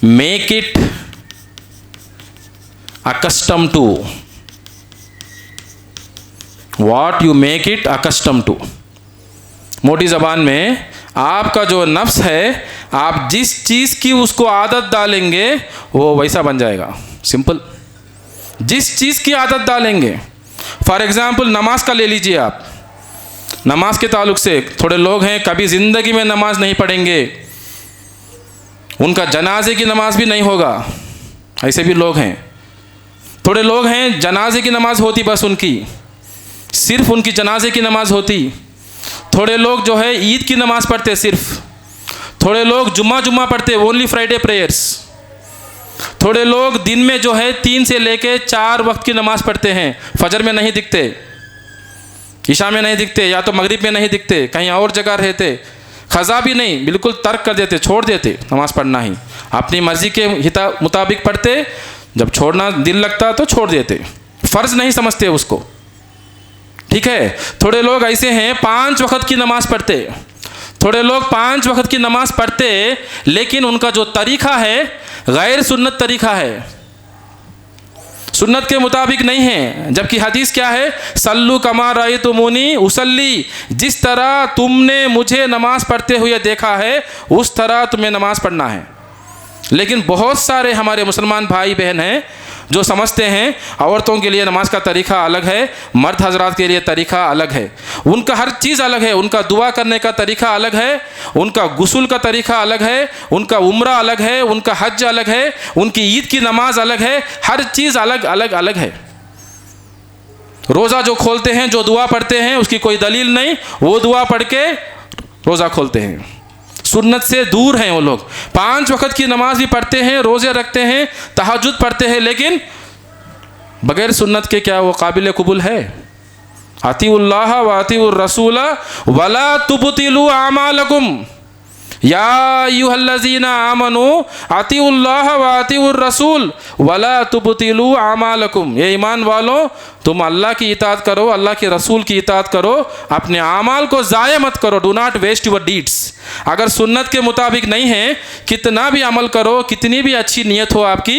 make it accustom to, what you make it accustom to. मोटी ज़बान में, आपका जो नफ्स है, आप जिस चीज़ की उसको आदत डालेंगे वो वैसा बन जाएगा। सिंपल, जिस चीज़ की आदत डालेंगे। फॉर एग्ज़ाम्पल नमाज का ले लीजिए आप। नमाज के ताल्लुक से थोड़े लोग हैं कभी ज़िंदगी में नमाज नहीं पढ़ेंगे, उनका जनाजे की नमाज भी नहीं होगा, ऐसे भी लोग हैं। थोड़े लोग हैं जनाजे की नमाज होती बस उनकी, सिर्फ उनकी जनाजे की नमाज होती। थोड़े लोग जो है ईद की नमाज़ पढ़ते सिर्फ, थोड़े लोग जुम्मा पढ़ते, ओनली फ्राइडे प्रेयर्स। थोड़े लोग दिन में जो है 3 से लेके 4 वक्त की नमाज़ पढ़ते हैं, फजर में नहीं दिखते, ईशा में नहीं दिखते, या तो मगरिब में नहीं दिखते, कहीं और जगह रहते, ख़ज़ा भी नहीं, बिल्कुल तर्क कर देते, छोड़ देते नमाज़ पढ़ना ही, अपनी मर्ज़ी के मुताबिक पढ़ते, जब छोड़ना दिल लगता तो छोड़ देते, फ़र्ज़ नहीं समझते उसको। ठीक है। थोड़े लोग ऐसे हैं 5 वक्त की नमाज़ पढ़ते, थोड़े लोग 5 वक्त की नमाज़ पढ़ते, लेकिन उनका जो तरीक़ा है गैर सुन्नत तरीक़ा है, सुन्नत के मुताबिक नहीं है। जबकि हदीस क्या है, सल्लू कमा रअयतुमूनी उसल्ली, जिस तरह तुमने मुझे नमाज़ पढ़ते हुए देखा है उस तरह तुम्हें नमाज़ पढ़ना है। लेकिन बहुत सारे हमारे मुसलमान भाई बहन हैं जो समझते हैं औरतों के लिए नमाज का तरीक़ा अलग है, मर्द हजरात के लिए तरीक़ा अलग है, उनका हर चीज़ अलग है, उनका दुआ करने का तरीक़ा अलग है, उनका गुस्ल का तरीक़ा अलग है, उनका उम्रा अलग है, उनका हज अलग है, उनकी ईद की नमाज अलग है, हर चीज़ अलग अलग अलग है। रोज़ा जो खोलते हैं, जो दुआ पढ़ते हैं, उसकी कोई दलील नहीं, वो दुआ पढ़ के रोज़ा खोलते हैं। सुन्नत से दूर हैं वो लोग। 5 वक्त की नमाज भी पढ़ते हैं, रोज़े रखते हैं, तहज्जुद पढ़ते हैं, लेकिन बगैर सुन्नत के क्या वो काबिल कबूल है? अतीउल्लाह व अतीउर रसूल वला तुबतिलू आमालकुम या अय्युहल्लज़ीना आमनू अतीउल्लाह व अतीउर रसूल वला तुबतिलू आमालकुम। ये ईमान वालों, तुम अल्लाह की इताअत करो, अल्लाह के रसूल की इताअत करो, अपने आमाल को ज़ाया मत करो, do not waste your deeds. अगर सुन्नत के मुताबिक नहीं है, कितना भी अमल करो, कितनी भी अच्छी नीयत हो आपकी,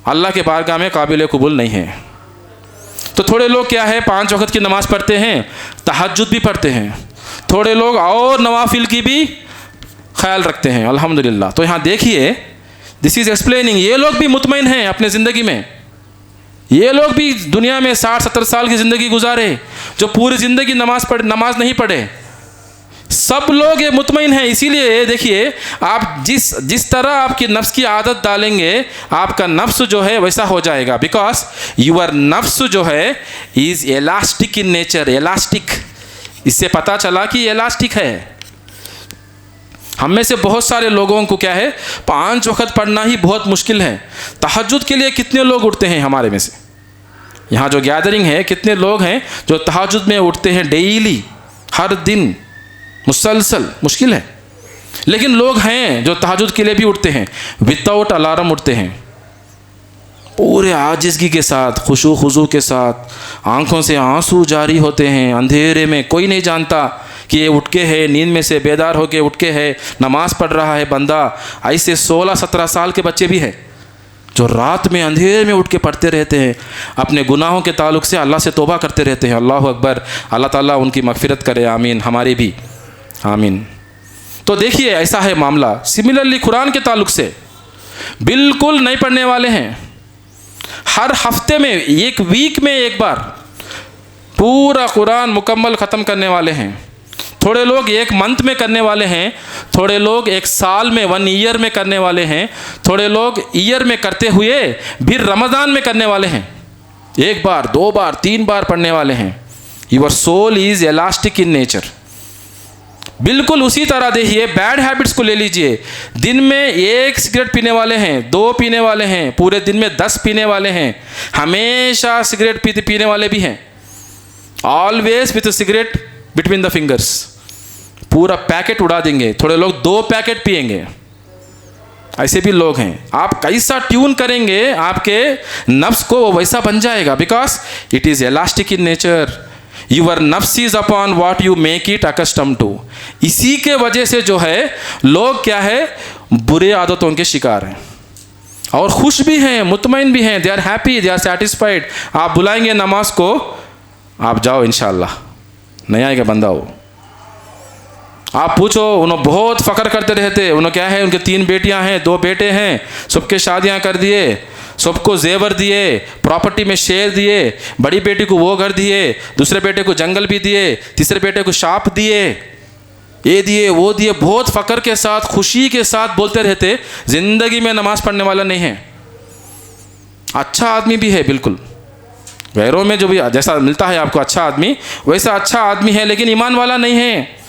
अल्लाह के बारगाह में काबिल कबूल नहीं है। तो थोड़े लोग क्या है 5 वक्त की नमाज़ पढ़ते हैं, तहज्जुद भी पढ़ते हैं, थोड़े लोग और नवाफिल की भी ख्याल रखते हैं, अल्हम्दुलिल्लाह। तो यहाँ देखिए, दिस इज़ एक्सप्लेनिंग, ये लोग भी मुतमईन हैं अपने ज़िंदगी में, ये लोग भी दुनिया में 60-70 साल की ज़िंदगी गुजारे, जो पूरी ज़िंदगी नमाज नहीं पढ़े, सब लोग ये मुतमईन हैं। इसीलिए देखिए, आप जिस तरह आपकी नफ्स की आदत डालेंगे, आपका नफ्स जो है वैसा हो जाएगा। बिकॉज यूर नफ्स जो है is elastic in nature, elastic, इससे पता चला कि एलास्टिक है। हम में से बहुत सारे लोगों को क्या है 5 वक्त पढ़ना ही बहुत मुश्किल है। तहज्जुद के लिए कितने लोग उठते हैं हमारे में से, यहाँ जो गैदरिंग है, कितने लोग हैं जो तहज्जुद में उठते हैं डेली, हर दिन मुसलसल? मुश्किल है। लेकिन लोग हैं जो तहज्जुद के लिए भी उठते हैं, विदाउट अलार्म उठते हैं, पूरे आजिज़गी के साथ, खुशू खुजू के साथ, आंखों से आंसू जारी होते हैं, अंधेरे में, कोई नहीं जानता कि ये उठ के है, नींद में से बेदार होके उठ के है, नमाज़ पढ़ रहा है बंदा। ऐसे 16-17 साल के बच्चे भी हैं जो रात में अंधेरे में उठ के पढ़ते रहते हैं, अपने गुनाहों के ताल्लुक़ से अल्लाह से तौबा करते रहते हैं। अल्लाह अकबर, अल्लाह ताला उनकी मग़फ़िरत करे, आमीन, हमारी भी आमीन। तो देखिए, ऐसा है मामला। सिमिलरली कुरान के ताल्लुक़ से बिल्कुल नहीं पढ़ने वाले हैं, हर हफ्ते में, एक वीक में एक बार पूरा कुरान मुकम्मल ख़त्म करने वाले हैं। थोड़े लोग 1 मंथ में करने वाले हैं, थोड़े लोग 1 साल में, 1 ईयर में करने वाले हैं, थोड़े लोग ईयर में करते हुए भी रमज़ान में करने वाले हैं, 1 बार, 2 बार, 3 बार पढ़ने वाले हैं। Your soul is elastic in nature. बिल्कुल उसी तरह देखिए, बैड हैबिट्स को ले लीजिए। दिन में 1 सिगरेट पीने वाले हैं, 2 पीने वाले हैं, पूरे दिन में 10 पीने वाले हैं, हमेशा सिगरेट पीने वाले भी हैं, always with cigarette between the fingers, पूरा पैकेट उड़ा देंगे। थोड़े लोग 2 पैकेट पिएंगे, ऐसे भी लोग हैं। आप कैसा ट्यून करेंगे आपके नफ्स को, वो वैसा बन जाएगा। Because it is elastic in nature, your नफ्स is upon what you make it accustom to. इसी के वजह से जो है लोग क्या है बुरे आदतों के शिकार हैं, और खुश भी हैं, मुतमईन भी हैं, they are happy, they are satisfied. आप बुलाएंगे नमाज को, आप जाओ इंशाल्लाह, नहीं आएगा बंदा हो। आप पूछो, उन्होंने बहुत फ़ख्र करते रहते, उन्होंने क्या है, उनके 3 बेटियां हैं, 2 बेटे हैं, सबके शादियां कर दिए, सबको जेवर दिए, प्रॉपर्टी में शेयर दिए, बड़ी बेटी को वो घर दिए, दूसरे बेटे को जंगल भी दिए, तीसरे बेटे को शाप दिए, ये दिए वो दिए, बहुत फ़ख्र के साथ, खुशी के साथ बोलते रहते, ज़िंदगी में नमाज़ पढ़ने वाला नहीं है। अच्छा आदमी भी है बिल्कुल, गैरों में जो भी जैसा मिलता है आपको अच्छा आदमी, वैसा अच्छा आदमी है, लेकिन ईमान वाला नहीं है।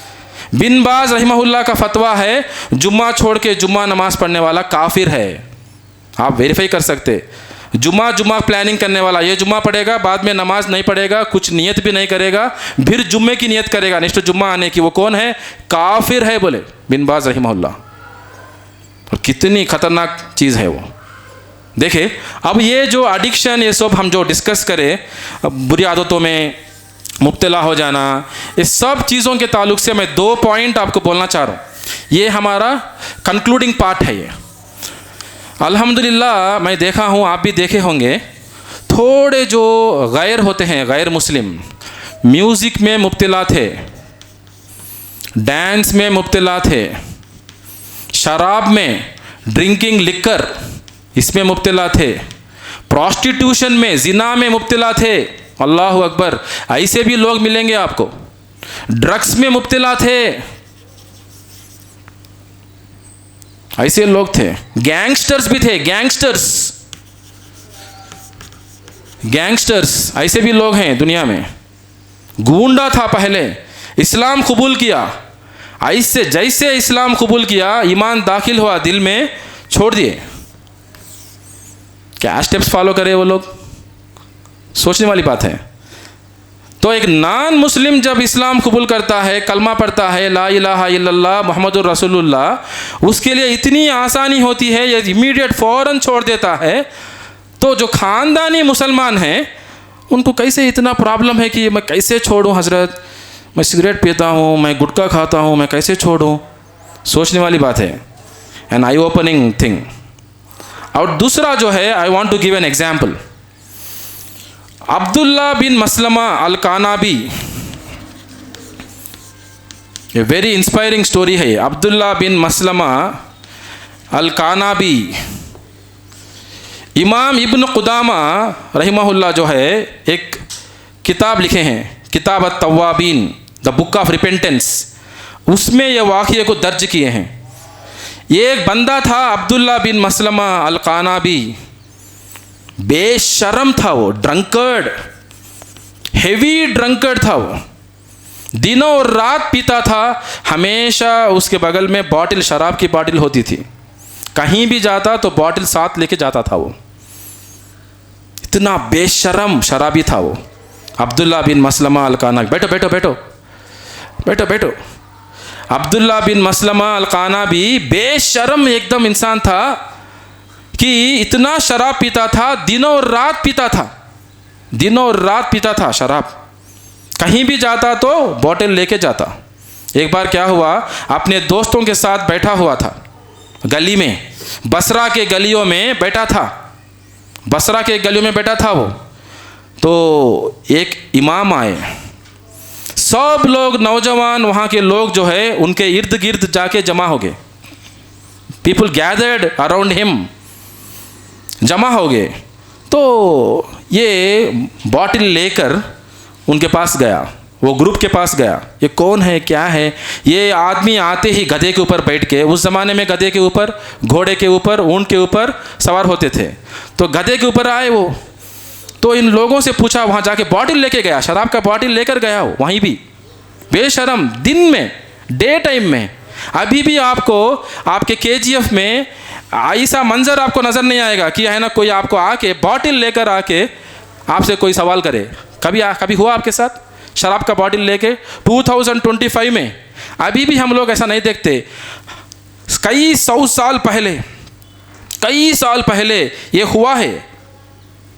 बिन बाज रहमहुल्लाह का फतवा है, जुम्मा छोड़ के जुम्मा नमाज़ पढ़ने वाला काफिर है। आप वेरीफाई कर सकते। जुम्मा प्लानिंग करने वाला, ये जुम्मा पढ़ेगा, बाद में नमाज नहीं पढ़ेगा, कुछ नियत भी नहीं करेगा, फिर जुम्मे की नियत करेगा नेक्स्ट जुम्मा आने की, वो कौन है? काफिर है बोले बिन बाज रहिमहुल्लाह। और कितनी खतरनाक चीज़ है वो। देखिए अब ये जो एडिक्शन, ये सब हम जो डिस्कस करें, बुरी आदतों में मुब्तला हो जाना, इस सब चीज़ों के ताल्लुक से मैं 2 पॉइंट आपको बोलना चाह रहा हूँ। ये हमारा कंक्लूडिंग पार्ट है। ये अल्हम्दुलिल्लाह मैं देखा हूँ, आप भी देखे होंगे, थोड़े जो गैर होते हैं, गैर मुस्लिम, म्यूज़िक में मुब्तला थे, डांस में मुब्तला थे, शराब में, ड्रिंकिंग लिकर इसमें मुब्तला थे, प्रॉस्टिट्यूशन में, जिना में मुब्तला थे। अल्लाह अकबर, ऐसे भी लोग मिलेंगे आपको। ड्रग्स में मुब्तला थे, ऐसे लोग थे। गैंगस्टर्स भी थे, गैंगस्टर्स ऐसे भी लोग हैं दुनिया में। गूंडा था पहले, इस्लाम कबूल किया, ऐसे जैसे इस्लाम कबूल किया, ईमान दाखिल हुआ दिल में, छोड़ दिए। क्या स्टेप्स फॉलो करे वो लोग, सोचने वाली बात है। तो एक नॉन मुस्लिम जब इस्लाम कबूल करता है, कलमा पढ़ता है, ला इलाहा इल्लल्लाह मुहम्मदुर रसूलुल्लाह, उसके लिए इतनी आसानी होती है, ये इमीडिएट फ़ौरन छोड़ देता है। तो जो ख़ानदानी मुसलमान हैं उनको कैसे इतना प्रॉब्लम है कि मैं कैसे छोड़ूं हज़रत, मैं सिगरेट पीता हूँ, मैं गुटखा खाता हूँ, मैं कैसे छोड़ूं? सोचने वाली बात है, एन आई ओपनिंग थिंग। और दूसरा जो है, I want to give an example. Abdullah bin Maslama al Qanabi, ये वेरी इंस्पायरिंग स्टोरी है। अब्दुल्ला बिन मसलमा अल कानाबी, इमाम इब्न कुदामा रहिमहुल्लाह जो है एक किताब लिखे हैं, किताब अत-तव्वाबीन, द बुक ऑफ रिपेंटेंस, उसमें यह वाक़ये को दर्ज किए हैं। ये एक बंदा था अब्दुल्ला बिन मसलमा अल कानाबी, बेशरम था वो, ड्रंकर्ड, हेवी ड्रंकर्ड था वो, दिनों और रात पीता था। हमेशा उसके बगल में बॉटल, शराब की बॉटल होती थी, कहीं भी जाता तो बॉटल साथ लेके जाता था वो। इतना बेशरम शराबी था वो अब्दुल्ला बिन मसलमा अल कानाबी। बैठो बैठो बैठो बैठो बैठो। अब्दुल्ला बिन मसलमा अल कानाबी बेशरम एकदम इंसान था कि इतना शराब पीता था, दिनों और रात पीता था, दिनों और रात पीता था शराब। कहीं भी जाता तो बॉटल लेके जाता। एक बार क्या हुआ, अपने दोस्तों के साथ बैठा हुआ था गली में, बसरा के गलियों में बैठा था, बसरा के गलियों में बैठा था वो। तो एक इमाम आए, सब लोग नौजवान वहाँ के लोग जो है उनके इर्द गिर्द जाके जमा हो गए। पीपल गैदर्ड अराउंड हिम, जमा हो गए। तो ये बॉटल लेकर उनके पास गया, वो ग्रुप के पास गया। ये कौन है, क्या है? ये आदमी आते ही गधे के ऊपर बैठ के, उस ज़माने में गधे के ऊपर, घोड़े के ऊपर, ऊंट के ऊपर सवार होते थे, तो गधे के ऊपर आए वो। तो इन लोगों से पूछा, वहाँ जाके बॉटल लेके गया, शराब का बॉटल लेकर गया वो, वहीं भी बेशरम, दिन में, डे टाइम में। अभी भी आपको आपके KGF में ऐसा मंजर आपको नज़र नहीं आएगा कि है ना, कोई आपको आके बॉटल लेकर आके आपसे कोई सवाल करे। कभी हुआ आपके साथ शराब का बॉटल लेके? 2025 में अभी भी हम लोग ऐसा नहीं देखते। कई सौ साल पहले ये हुआ है।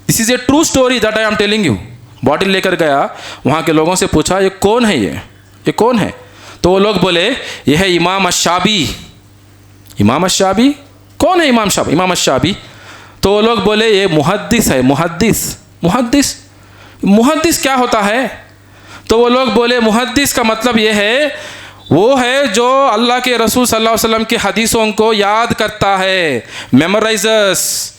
This is a true story that I am telling you. Bottle लेकर गया, वहाँ के लोगों से पूछा, ये कौन है, ये कौन है? तो वो लोग बोले, ये है इमाम अश-शाबी। इमाम अश-शाबी कौन है? इमाम अश-शाबी। तो वो लोग बोले, ये मुहद्दिस है। मुहद्दिस क्या होता है? तो वो लोग बोले, मुहद्दिस का मतलब ये है, वो है जो अल्लाह के रसूल सल्लल्लाहु अलैहि वसल्लम के हदीसों को याद करता है, मेमोराइजर्स,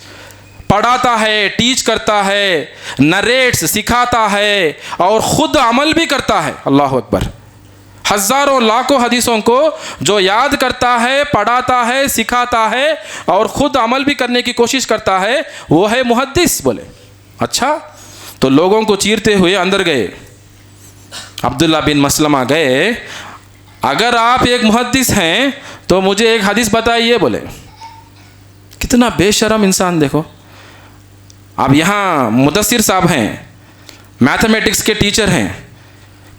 पढ़ाता है, टीच करता है, नरेट्स, सिखाता है और ख़ुद अमल भी करता है। अल्लाह अकबर। हज़ारों लाखों हदीसों को जो याद करता है, पढ़ाता है, सिखाता है और ख़ुद अमल भी करने की कोशिश करता है, वो है मुहद्दिस। बोले अच्छा। तो लोगों को चीरते हुए अंदर गए, अब्दुल्ला बिन मसलमा गए, अगर आप एक मुहद्दिस हैं तो मुझे एक हदीस बताइए। बोले कितना बेशरम इंसान देखो। अब यहाँ मुदस्सिर साहब हैं, मैथमेटिक्स के टीचर हैं,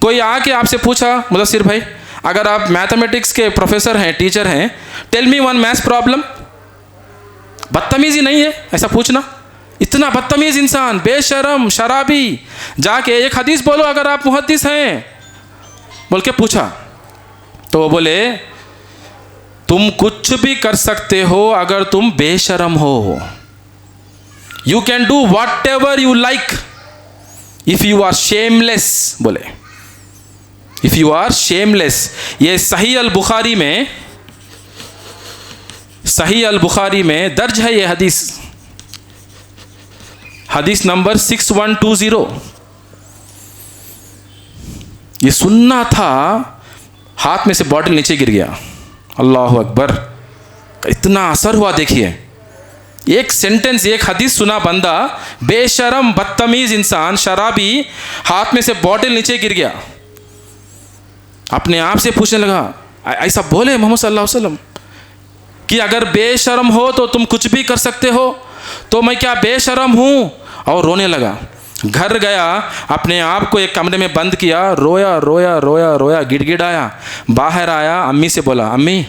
कोई आके आपसे पूछा, मुदस्सिर भाई अगर आप मैथमेटिक्स के प्रोफेसर हैं, टीचर हैं, tell me one maths problem. बदतमीजी नहीं है ऐसा पूछना? इतना बदतमीज इंसान, बेशरम, शराबी, जाके एक हदीस बोलो अगर आप मुहद्दिस हैं बोल के पूछा, तो वो बोले तुम कुछ भी कर सकते हो अगर तुम बेशरम हो। You can do whatever you like if you are shameless, बोले इफ यू आर शेमलेस। ये सही अल बुखारी में दर्ज है ये हदीस, हदीस नंबर 6120। ये सुनना था, हाथ में से बॉटल नीचे गिर गया। अल्लाह अकबर, इतना असर हुआ देखिए। एक सेंटेंस, एक हदीस सुना बंदा, बेशरम बदतमीज इंसान, शराबी, हाथ में से बॉटल नीचे गिर गया। अपने आप से पूछने लगा, ऐसा बोले मोहम्मद सल्लल्लाहु अलैहि वसल्लम कि अगर बेशरम हो तो तुम कुछ भी कर सकते हो, तो मैं क्या बेशरम हूँ? और रोने लगा। घर गया, अपने आप को एक कमरे में बंद किया, रोया रोया रोया रोया, गिड़गिड़ाया। बाहर आया, अम्मी से बोला, अम्मी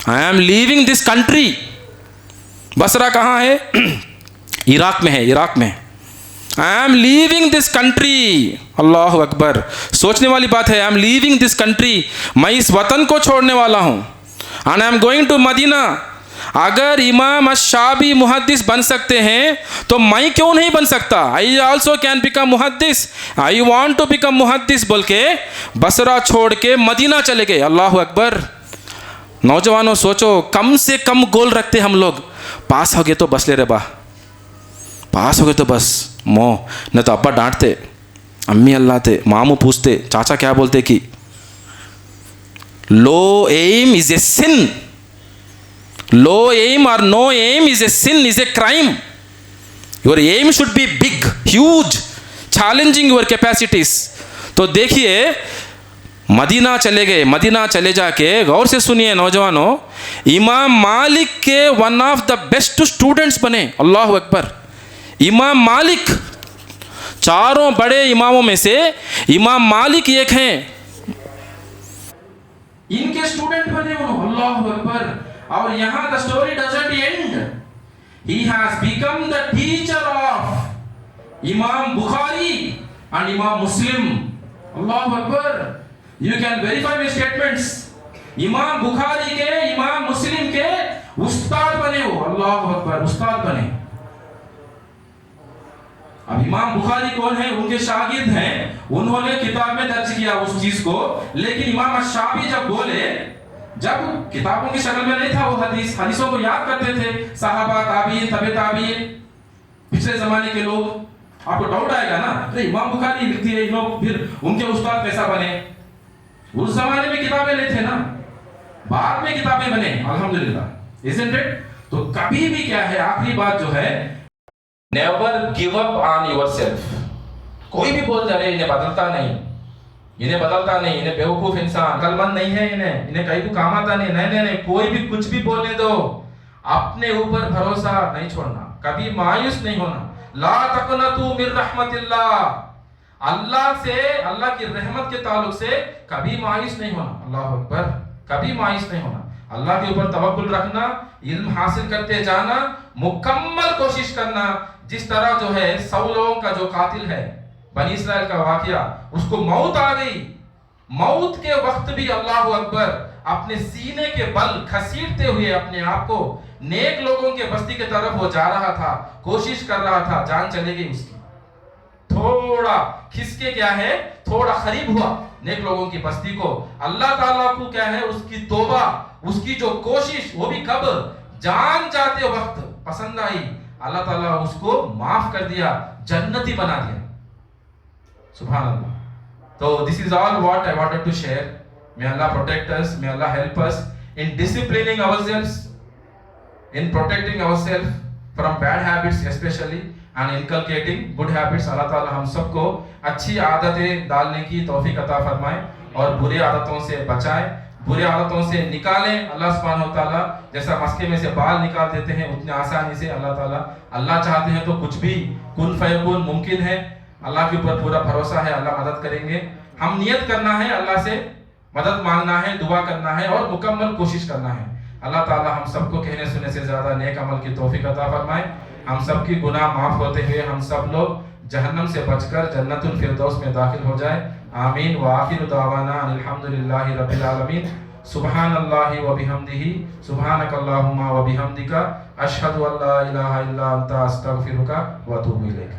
I am leaving this country. Basra कहाँ है? इराक में है, इराक में। I am leaving this country. Allah अकबर, सोचने वाली बात है। I am leaving this country, मैं इस वतन को छोड़ने वाला हूँ। And I am going to Medina. अगर इमाम अश-शाबी मुहद्दिस बन सकते हैं तो मैं क्यों नहीं बन सकता? आई ऑल्सो कैन बिकम मुहद्दिस, आई वॉन्ट टू बिकम मुहद्दिस बोल के बसरा छोड़ के मदीना चले गए। अल्लाह अकबर। नौजवानों सोचो, कम से कम गोल रखते हम लोग, पास हो गए तो बस ले रे बा, पास हो गए तो बस मोह, नहीं तो अब्बा डांटते, अम्मी अल्लाहते, मामू पूछते, चाचा क्या बोलते कि low aim is a sin, low aim और no aim is a sin, is a crime. Your aim should be big, huge, challenging your capacities. तो देखिए मदीना चले गए। मदीना चले जाके गौर से सुनिए नौजवानों, इमाम मालिक के one of the best students बने। अल्लाह अकबर। इमाम मालिक, चारों बड़े इमामों में से इमाम मालिक एक हैं, इनके स्टूडेंट बने उन्होंने। अल्लाह अकबर। और यहां the story doesn't end, he has become the teacher of इमाम बुखारी एंड इमाम मुस्लिम। अल्लाह अकबर। You can verify my statements. इमाम बुखारी के, इमाम मुस्लिम के उस्ताद बने वो। अल्लाह अकबर, उस्ताद बने। अब इमाम बुखारी कौन है? उनके शागिर्द हैं, उन्होंने किताब में दर्ज किया उस चीज को। लेकिन इमाम अश-शाबी जब बोले, जब किताबों की शक्ल में नहीं था वो हदीस, हदीसों को याद करते थे सहाबा, ताबीन, तबे ताबीन, पिछले जमाने के लोग। आपको डाउट आएगा ना, अरे इमाम बुखारी लिखती है, लोग फिर उनके उस्ताद कैसा बने? उस जमाने में किताबें नहीं थे ना, बाद में किताबें बने, अल्हम्दुलिल्लाह, इज़न्ट इट? तो कभी भी क्या है, आखिरी बात जो है, never give up on yourself. कोई भी बोल जाए इन्हें बदलता नहीं, इन्हें बदलता नहीं, इन्हें बेवकूफ इंसान, अकलमंद नहीं है, इन्हें कहीं को काम आता नहीं। नहीं, कोई भी कुछ भी बोलने दो, अपने ऊपर भरोसा नहीं छोड़ना, कभी मायूस नहीं होना। ला तक़नतू मिर रहमतिल्लाह, अल्लाह से, अल्लाह की रहमत के ताल्लुक से कभी मायूस नहीं होना। अल्लाह अकबर। कभी मायूस नहीं होना, अल्लाह के ऊपर तवक्कुल रखना, इल्म हासिल करते जाना, मुकम्मल कोशिश करना। जिस तरह जो है 100 लोगों का जो कातिल है, बनी इस्राइल का वाकया, उसको मौत आ गई, मौत के वक्त भी अल्लाह अकबर अपने सीने के बल घसीटते हुए अपने आप को नेक लोगों के बस्ती की तरफ वो जा रहा था, कोशिश कर रहा था, जान चली गई उसकी। थोड़ा खिसके क्या है, थोड़ा करीब हुआ नेक लोगों की बस्ती को। अल्लाह ताला को क्या है, उसकी तौबा, उसकी जो कोशिश, वो भी कब? जान जाते वक्त पसंद आई। अल्लाह ताला उसको माफ कर दिया, जन्नती बना दिया। सुभान अल्लाह। तो this is all what I wanted to share. May Allah protect us, may Allah help us in disciplining ourselves, in protecting ourselves from bad habits specially, and inculcating good habits. Allah ताला हम सबको अच्छी आदतें डालने की तौफीक अता फरमाए और बुरी आदतों से बचाए। बुरे आदतों से निकालें। अल्लाह सुब्हानहू व तआला जैसा मस्के में से बाल निकाल देते हैं उतने आसानी से अल्लाह ताला, अल्लाह चाहते हैं तो कुछ भी कुन फयकुन मुमकिन है। अल्लाह के ऊपर पूरा भरोसा है, अल्लाह मदद करेंगे। हम नियत करना है, अल्लाह से मदद मांगना है, दुआ करना है और मुकम्मल कोशिश करना है। अल्लाह ताला हम सबको कहने सुनने से ज़्यादा नेक अमल की तौफीक अता फरमाए। हम सब की गुनाह माफ़ होते हुए हम सब लोग जहन्नम से बचकर जन्नतुल फिरदौस में दाखिल हो जाए। आमीन व आखिरु दावाना अल्हम्दुलिल्लाहि रब्बिल आलमीन। सुब्हानल्लाहि व बिहम्दिही सुब्हानकल्लाहुम्मा व बिहम्दिका अशहदु अल्ला इलाहा इल्ला अंता अस्तगफिरुका व अतूबु इलैक।